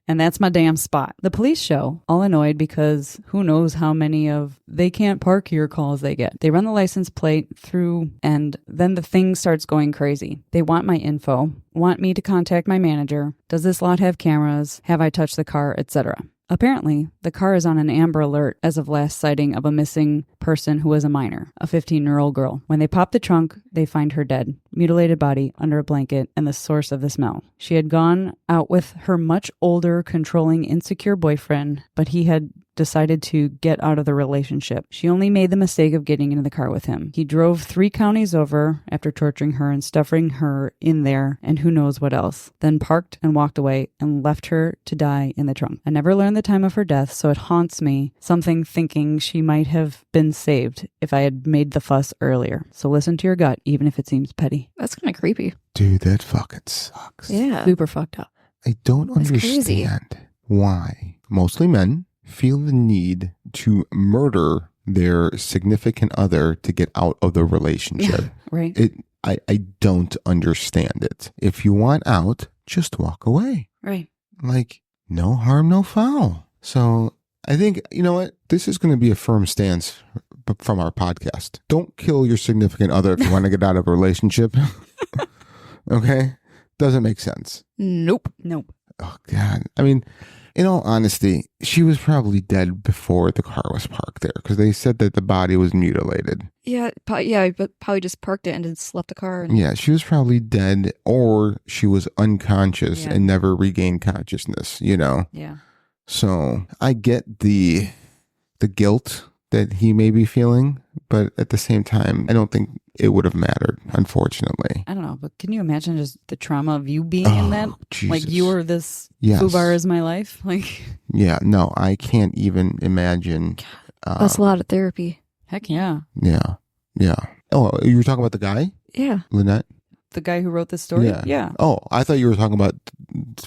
And that's my damn spot. The police show, all annoyed because who knows how many of they can't park here calls they get. They run the license plate through, and then the thing starts going crazy. They want my info, want me to contact my manager. Does this lot have cameras? Have I touched the car, etc. Apparently, the car is on an Amber Alert as of last sighting of a missing person who was a minor, a 15-year-old girl. When they pop the trunk, they find her dead, mutilated body under a blanket and the source of the smell. She had gone out with her much older, controlling, insecure boyfriend, but he had decided to get out of the relationship. She only made the mistake of getting into the car with him. He drove 3 counties over after torturing her and stuffing her in there and who knows what else, then parked and walked away and left her to die in the trunk. I never learned the time of her death, so it haunts me, something thinking she might have been saved if I had made the fuss earlier. So listen to your gut, even if it seems petty. That's kind of creepy. Dude, that fucking sucks. Yeah. Super fucked up. I don't That's crazy. understand why mostly men feel the need to murder their significant other to get out of the relationship. Right. I don't understand it. If you want out, just walk away. Right. Like, no harm, no foul. So I think, you know what? This is going to be a firm stance from our podcast. Don't kill your significant other if you want to get out of a relationship. Okay? Doesn't make sense. Nope. Oh, God. I mean, in all honesty, she was probably dead before the car was parked there because they said that the body was mutilated. Yeah, but probably just parked it and just left the car. And... Yeah, she was probably dead or she was unconscious and never regained consciousness, you know? Yeah. So I get the guilt that he may be feeling, but at the same time, I don't think it would have mattered, unfortunately. I don't know, but can you imagine just the trauma of you being in that? Jesus. Like you were this Yes. foobar is my life? Like, Yeah, no, I can't even imagine. That's a lot of therapy. heck yeah. Yeah. Oh, you were talking about the guy? Yeah. Lynette? The guy who wrote this story? Yeah. Oh, I thought you were talking about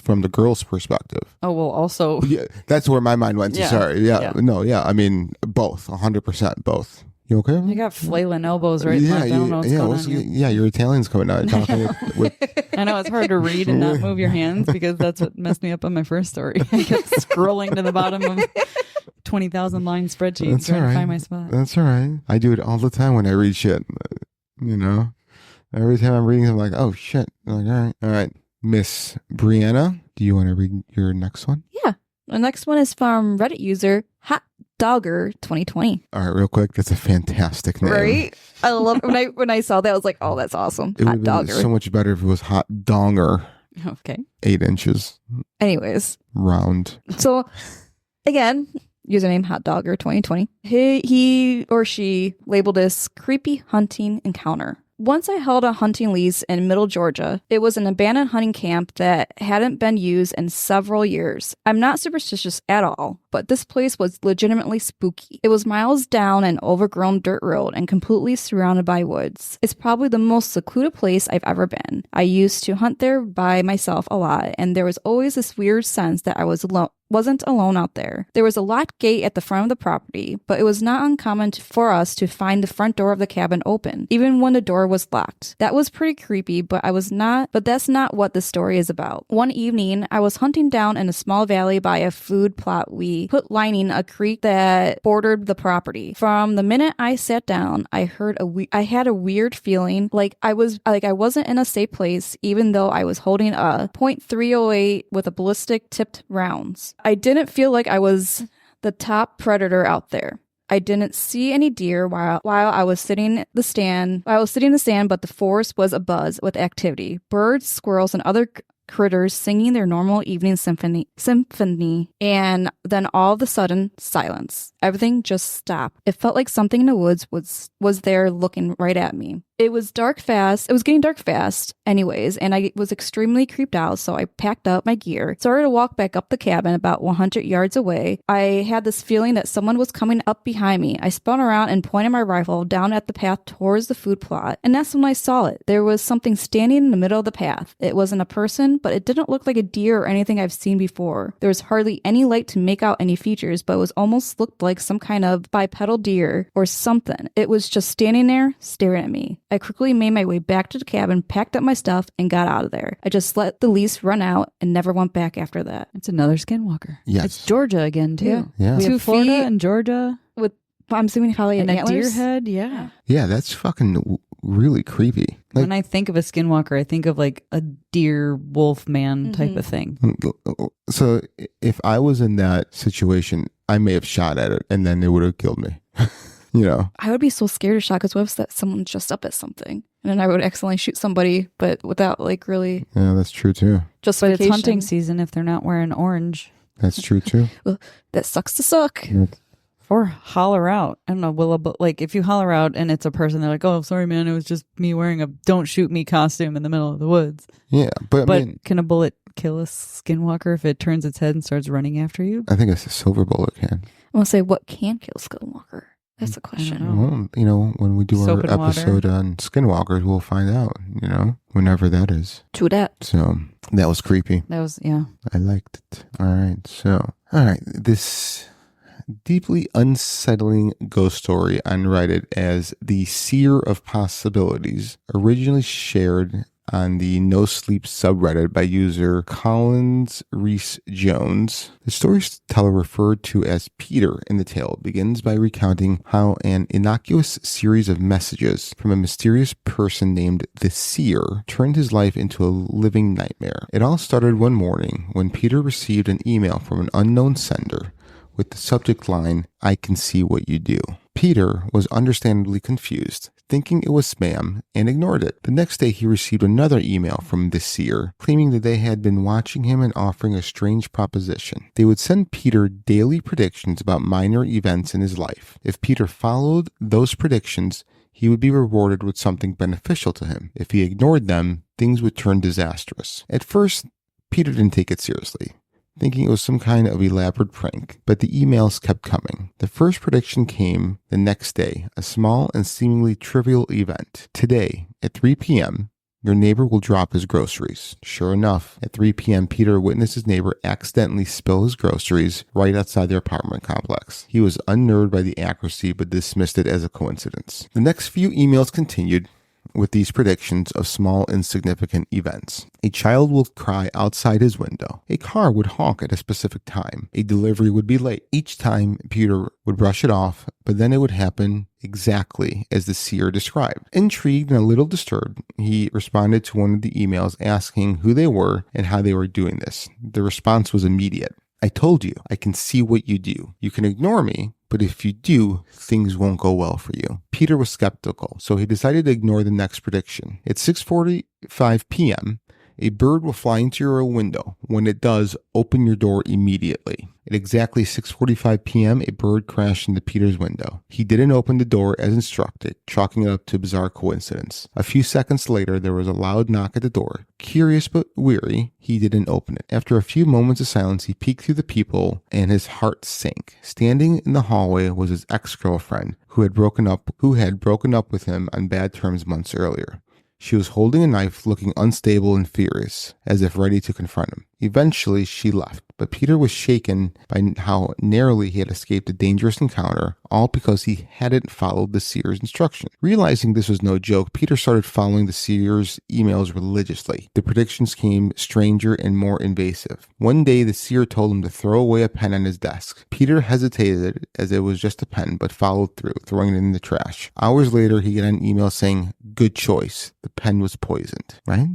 from the girl's perspective. Oh, well, also. Yeah, that's where my mind went. Yeah. Sorry. Yeah. No, yeah. I mean, both. 100% both. You okay? I got flailing elbows right and left. I don't know what's going on here. Yeah, your Italian's coming out. Talking with I know it's hard to read and not move your hands because that's what messed me up on my first story. I kept scrolling to the bottom of 20,000 line spreadsheet That's trying all right. to find my spot. That's all right. I do it all the time when I read shit. You know, every time I'm reading, I'm like, oh shit. I'm like, all right. Miss Brianna, do you want to read your next one? Yeah. The next one is from Reddit user Hot Dogger 2020. All right, real quick. That's a fantastic name. Right? I love when I saw that. I was like, oh, that's awesome. It would Hot have been Dogger. so much better if it was Hot Donger. Okay. 8 inches Anyways, round. so again, username Hot Dogger 2020. He or she labeled this creepy hunting encounter. Once I held a hunting lease in Middle Georgia. It was an abandoned hunting camp that hadn't been used in several years. I'm not superstitious at all, but this place was legitimately spooky. It was miles down an overgrown dirt road and completely surrounded by woods. It's probably the most secluded place I've ever been. I used to hunt there by myself a lot, and there was always this weird sense that I wasn't alone out there. There was a locked gate at the front of the property, but it was not uncommon for us to find the front door of the cabin open, even when the door was locked. That was pretty creepy, but that's not what the story is about. One evening, I was hunting down in a small valley by a food plot we put lining a creek that bordered the property. From the minute I sat down, I had a weird feeling like I wasn't in a safe place, even though I was holding a .308 with a ballistic tipped rounds. I didn't feel like I was the top predator out there. I didn't see any deer while I was sitting in the stand, but the forest was abuzz with activity. Birds, squirrels, and other critters singing their normal evening symphony, and Then all of a sudden, silence. Everything just stopped. It felt like something in the woods was there looking right at me. It was dark fast. It was getting dark fast anyways, and I was extremely creeped out, so I packed up my gear, started to walk back up the cabin about 100 yards away. I had this feeling that someone was coming up behind me. I spun around and pointed my rifle down at the path towards the food plot, and that's when I saw it. There was something standing in the middle of the path. It wasn't a person, but it didn't look like a deer or anything I've seen before. There was hardly any light to make out any features, but it was almost looked like some kind of bipedal deer or something. It was just standing there, staring at me. I quickly made my way back to the cabin, packed up my stuff, and got out of there. I just let the lease run out and never went back after that. It's another skinwalker. Yes. It's Georgia again, too. Yeah. We have 2 Florida feet and Georgia. with, I'm assuming probably And a deer antlers. head, yeah. Yeah, that's fucking really creepy. Like, When I think of a skinwalker, I think of like a deer wolf man type of thing. so if I was in that situation, I may have shot at it and then it would have killed me. You know? I would be so scared to shot because what if that someone's just up at something? And then I would accidentally shoot somebody, but without like really Yeah, that's true too. But justification. it's hunting season if they're not wearing orange. That's true too. Well, that sucks to suck. Or holler out. I don't know, but like if you holler out and it's a person, they're like, oh, sorry, man, it was just me wearing a don't shoot me costume in the middle of the woods. Yeah, but I But mean, can a bullet kill a skinwalker if it turns its head and starts running after you? I think a silver bullet can. I want to say, what can kill Skinwalker? That's the question. know. Well, you know, when we do Soap our and water. episode on skinwalkers, we'll find out, you know, whenever that is. To that. So that was creepy. That was, yeah. I liked it. All right. This deeply unsettling ghost story on Reddit as the Seer of Possibilities, originally shared on the No Sleep subreddit by user Collins Reese Jones. The storyteller, referred to as Peter in the tale, begins by recounting how an innocuous series of messages from a mysterious person named the Seer turned his life into a living nightmare. It all started one morning when Peter received an email from an unknown sender with the subject line, "I can see what you do." Peter was understandably confused, thinking it was spam, and ignored it. The next day, he received another email from the Seer, claiming that they had been watching him and offering a strange proposition. They would send Peter daily predictions about minor events in his life. If Peter followed those predictions, he would be rewarded with something beneficial to him. If he ignored them, things would turn disastrous. At first, Peter didn't take it seriously, thinking it was some kind of elaborate prank, but the emails kept coming. The first prediction came the next day, a small and seemingly trivial event. Today, at 3 p.m., your neighbor will drop his groceries. Sure enough, at 3 p.m., Peter witnessed his neighbor accidentally spill his groceries right outside their apartment complex. He was unnerved by the accuracy, but dismissed it as a coincidence. The next few emails continued with these predictions of small, insignificant events. A child will cry outside his window. A car would honk at a specific time. A delivery would be late. Each time, Peter would brush it off, but then it would happen exactly as the Seer described. Intrigued and a little disturbed, he responded to one of the emails asking who they were and how they were doing this. The response was immediate. "I told you, I can see what you do. You can ignore me, but if you do, things won't go well for you." Peter was skeptical, so he decided to ignore the next prediction. At 6:45 p.m., a bird will fly into your window. When it does, open your door immediately. At exactly 6:45 p.m., a bird crashed into Peter's window. He didn't open the door as instructed, chalking it up to a bizarre coincidence. A few seconds later, there was a loud knock at the door. Curious but weary, he didn't open it. After a few moments of silence, he peeked through the peephole and his heart sank. Standing in the hallway was his ex-girlfriend, who had broken up with him on bad terms months earlier. She was holding a knife, looking unstable and furious, as if ready to confront him. Eventually, she left, but Peter was shaken by how narrowly he had escaped a dangerous encounter, all because he hadn't followed the Seer's instruction. Realizing this was no joke, Peter started following the Seer's emails religiously. The predictions came stranger and more invasive. One day, the Seer told him to throw away a pen on his desk. Peter hesitated, as it was just a pen, but followed through, throwing it in the trash. Hours later, he got an email saying, "Good choice. The pen was poisoned." Right?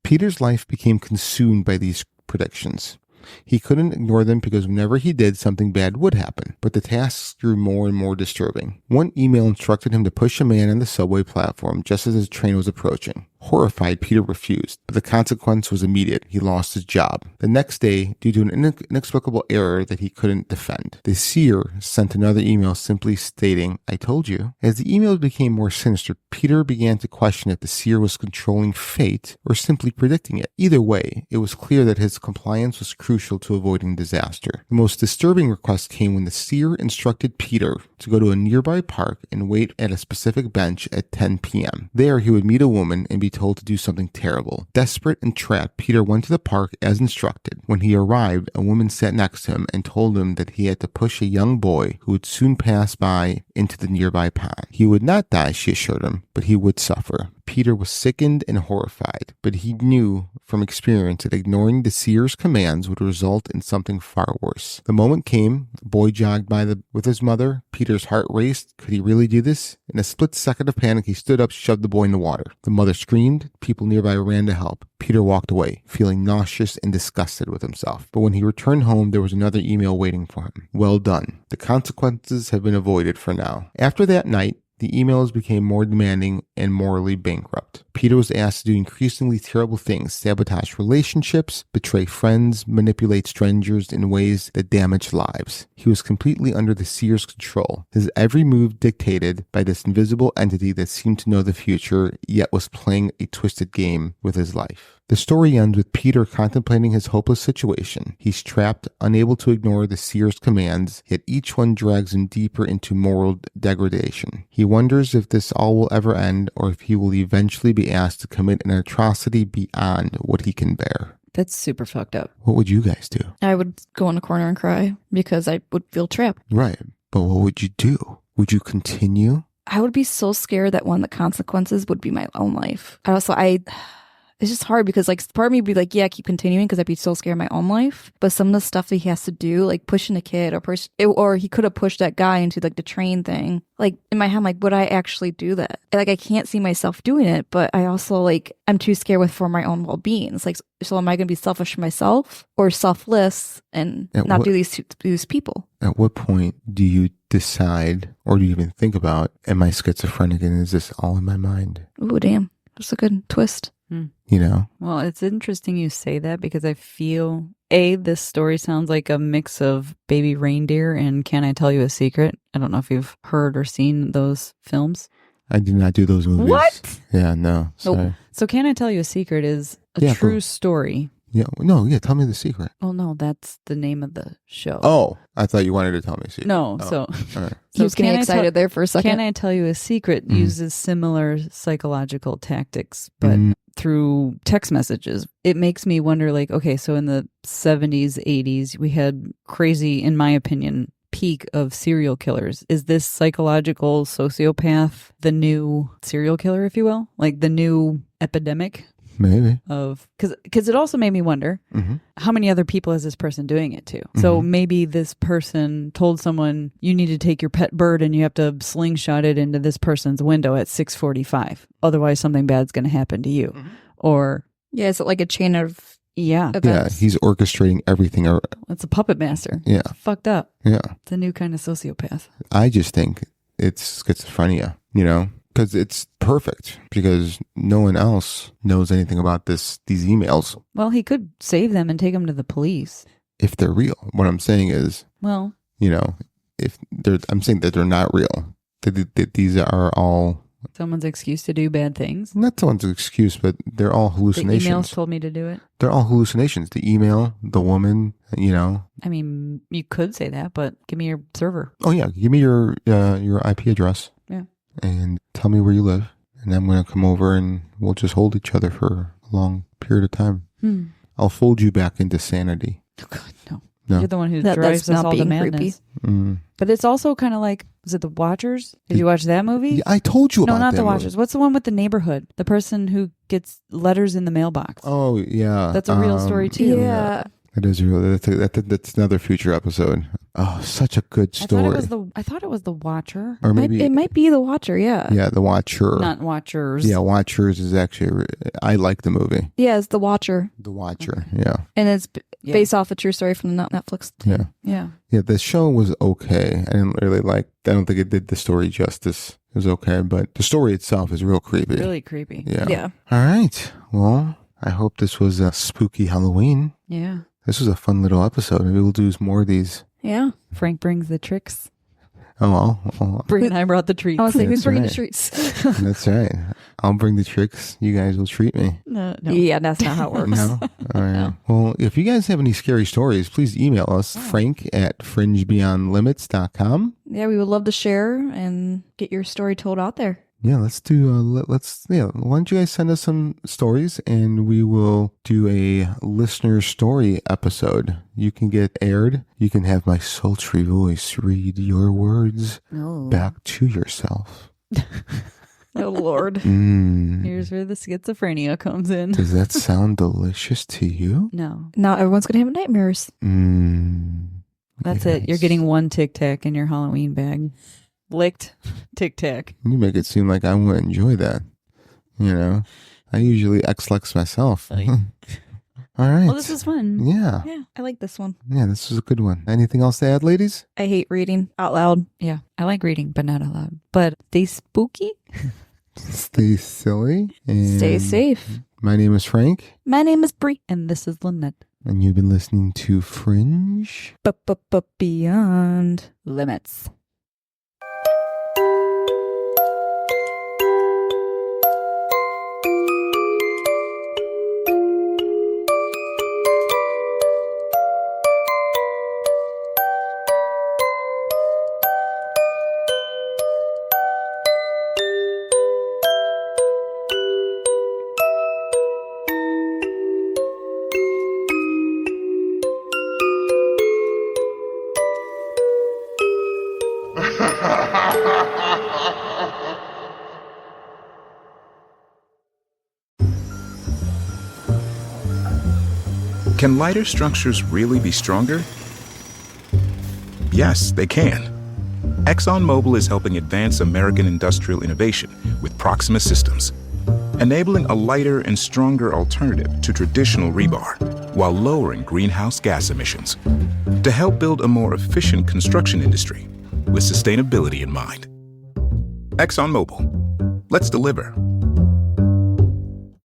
Peter's life became consumed by these predictions. He couldn't ignore them because whenever he did, something bad would happen. But the tasks grew more and more disturbing. One email instructed him to push a man on the subway platform just as his train was approaching. Horrified, Peter refused, but the consequence was immediate. He lost his job. The next day, due to an inexplicable error that he couldn't defend, the seer sent another email simply stating, "I told you." As the emails became more sinister, Peter began to question if the seer was controlling fate or simply predicting it. Either way, it was clear that his compliance was crucial to avoiding disaster. The most disturbing request came when the seer instructed Peter to go to a nearby park and wait at a specific bench at 10 p.m. There, he would meet a woman and be told to do something terrible. Desperate and trapped, Peter went to the park as instructed. When he arrived, a woman sat next to him and told him that he had to push a young boy who would soon pass by into the nearby pond. He would not die, she assured him, but he would suffer. Peter was sickened and horrified, but he knew from experience that ignoring the seer's commands would result in something far worse. The moment came. The boy jogged by with his mother. Peter's heart raced. Could he really do this? In a split second of panic, he stood up, shoved the boy in the water. The mother screamed. People nearby ran to help. Peter walked away, feeling nauseous and disgusted with himself. But when he returned home, there was another email waiting for him. "Well done. The consequences have been avoided for now." After that night, the emails became more demanding and morally bankrupt. Peter was asked to do increasingly terrible things: sabotage relationships, betray friends, manipulate strangers in ways that damaged lives. He was completely under the seer's control, his every move dictated by this invisible entity that seemed to know the future, yet was playing a twisted game with his life. The story ends with Peter contemplating his hopeless situation. He's trapped, unable to ignore the seer's commands, yet each one drags him deeper into moral degradation. He wonders if this all will ever end, or if he will eventually be asked to commit an atrocity beyond what he can bear. That's super fucked up. What would you guys do? I would go in a corner and cry because I would feel trapped. Right. But what would you do? Would you continue? I would be so scared that one of the consequences would be my own life. It's just hard because, like, part of me would be like, yeah, keep continuing because I'd be so scared of my own life. But some of the stuff that he has to do, like pushing a kid or he could have pushed that guy into like the train thing. Like in my head, I'm like, would I actually do that? Like, I can't see myself doing it, but I also I'm too scared for my own well-being. It's like, so am I going to be selfish for myself or selfless and do these people? At what point do you decide, or do you even think about, am I schizophrenic and is this all in my mind? Ooh, damn. That's a good twist. You know? Well, it's interesting you say that because I feel, this story sounds like a mix of Baby Reindeer and Can I Tell You a Secret? I don't know if you've heard or seen those films. I did not do those movies. What? Yeah, no. Sorry. Nope. So Can I Tell You a Secret is a true story. Yeah, no, yeah, tell me the secret. Oh, no, that's the name of the show. Oh, I thought you wanted to tell me a secret. No, all so right. He was getting excited there for a second. Can I Tell You a Secret uses similar psychological tactics, but through text messages. It makes me wonder, like, okay, so in the 70s, 80s, we had crazy, in my opinion, peak of serial killers. Is this psychological sociopath the new serial killer, if you will? Like the new epidemic? Maybe. Because it also made me wonder, how many other people is this person doing it to? So maybe this person told someone, you need to take your pet bird and you have to slingshot it into this person's window at 6:45. Otherwise, something bad's going to happen to you. Or... yeah, is it like a chain of... yeah. events? Yeah, he's orchestrating everything. It's a puppet master. Yeah. It's fucked up. Yeah. It's a new kind of sociopath. I just think it's schizophrenia, you know? Because it's perfect, because no one else knows anything about these emails. Well, he could save them and take them to the police. If they're real. What I'm saying is, well, you know, I'm saying that they're not real. That these are all... someone's excuse to do bad things. Not someone's excuse, but they're all hallucinations. The emails told me to do it. They're all hallucinations. The email, the woman, you know. I mean, you could say that, but give me your server. Oh, yeah. Give me your IP address. Yeah. And tell me where you live. And I'm going to come over and we'll just hold each other for a long period of time. I'll fold you back into sanity. Oh, God, no. No. You're the one who That's drives us not all to being madness. Mm. But it's also kind of like, was it The Watchers? Did you watch that movie? Yeah, I told you about that. No, not The movie. Watchers. What's the one with the neighborhood? The person who gets letters in the mailbox. Oh, yeah. That's a real story, too. Yeah. It is real. That's another future episode. Oh, such a good story. I thought it was the Watcher. Or maybe It might be The Watcher, yeah. Yeah, The Watcher. Not Watchers. Yeah, Watchers is actually... I like the movie. Yeah, it's The Watcher. The Watcher, yeah. And it's based off a true story from the Netflix. Yeah. Yeah. Yeah, the show was okay. I didn't really I don't think it did the story justice. It was okay, but the story itself is real creepy. Really creepy. Yeah. Yeah. All right. Well, I hope this was a spooky Halloween. Yeah. This was a fun little episode. Maybe we'll do more of these. Yeah. Frank brings the tricks. Oh, well. Brie and I brought the treats. I was like, who's That's bringing right. the treats? That's right. I'll bring the tricks. You guys will treat me. No. Yeah, that's not how it works. No? All right. Well, if you guys have any scary stories, please email us, frank@fringebeyondlimits.com. Yeah, we would love to share and get your story told out there. Yeah, let's do, why don't you guys send us some stories and we will do a listener story episode. You can get aired. You can have my sultry voice read your words back to yourself. Oh, Lord. Here's where the schizophrenia comes in. Does that sound delicious to you? No. Now everyone's going to have nightmares. That's it. You're getting one Tic Tac in your Halloween bag. Licked Tic Tac. You make it seem like I would enjoy that. You know, I usually X-Lex myself. All right. Well, this was fun. Yeah. Yeah, I like this one. Yeah, this was a good one. Anything else to add, ladies? I hate reading out loud. Yeah. I like reading, but not out loud. But they spooky. Stay silly. And Stay safe. My name is Frank. My name is Brie. And this is Lynette. And you've been listening to Fringe. Beyond Limits. Can lighter structures really be stronger? Yes, they can. ExxonMobil is helping advance American industrial innovation with Proxima Systems, enabling a lighter and stronger alternative to traditional rebar while lowering greenhouse gas emissions to help build a more efficient construction industry with sustainability in mind. ExxonMobil. Let's deliver.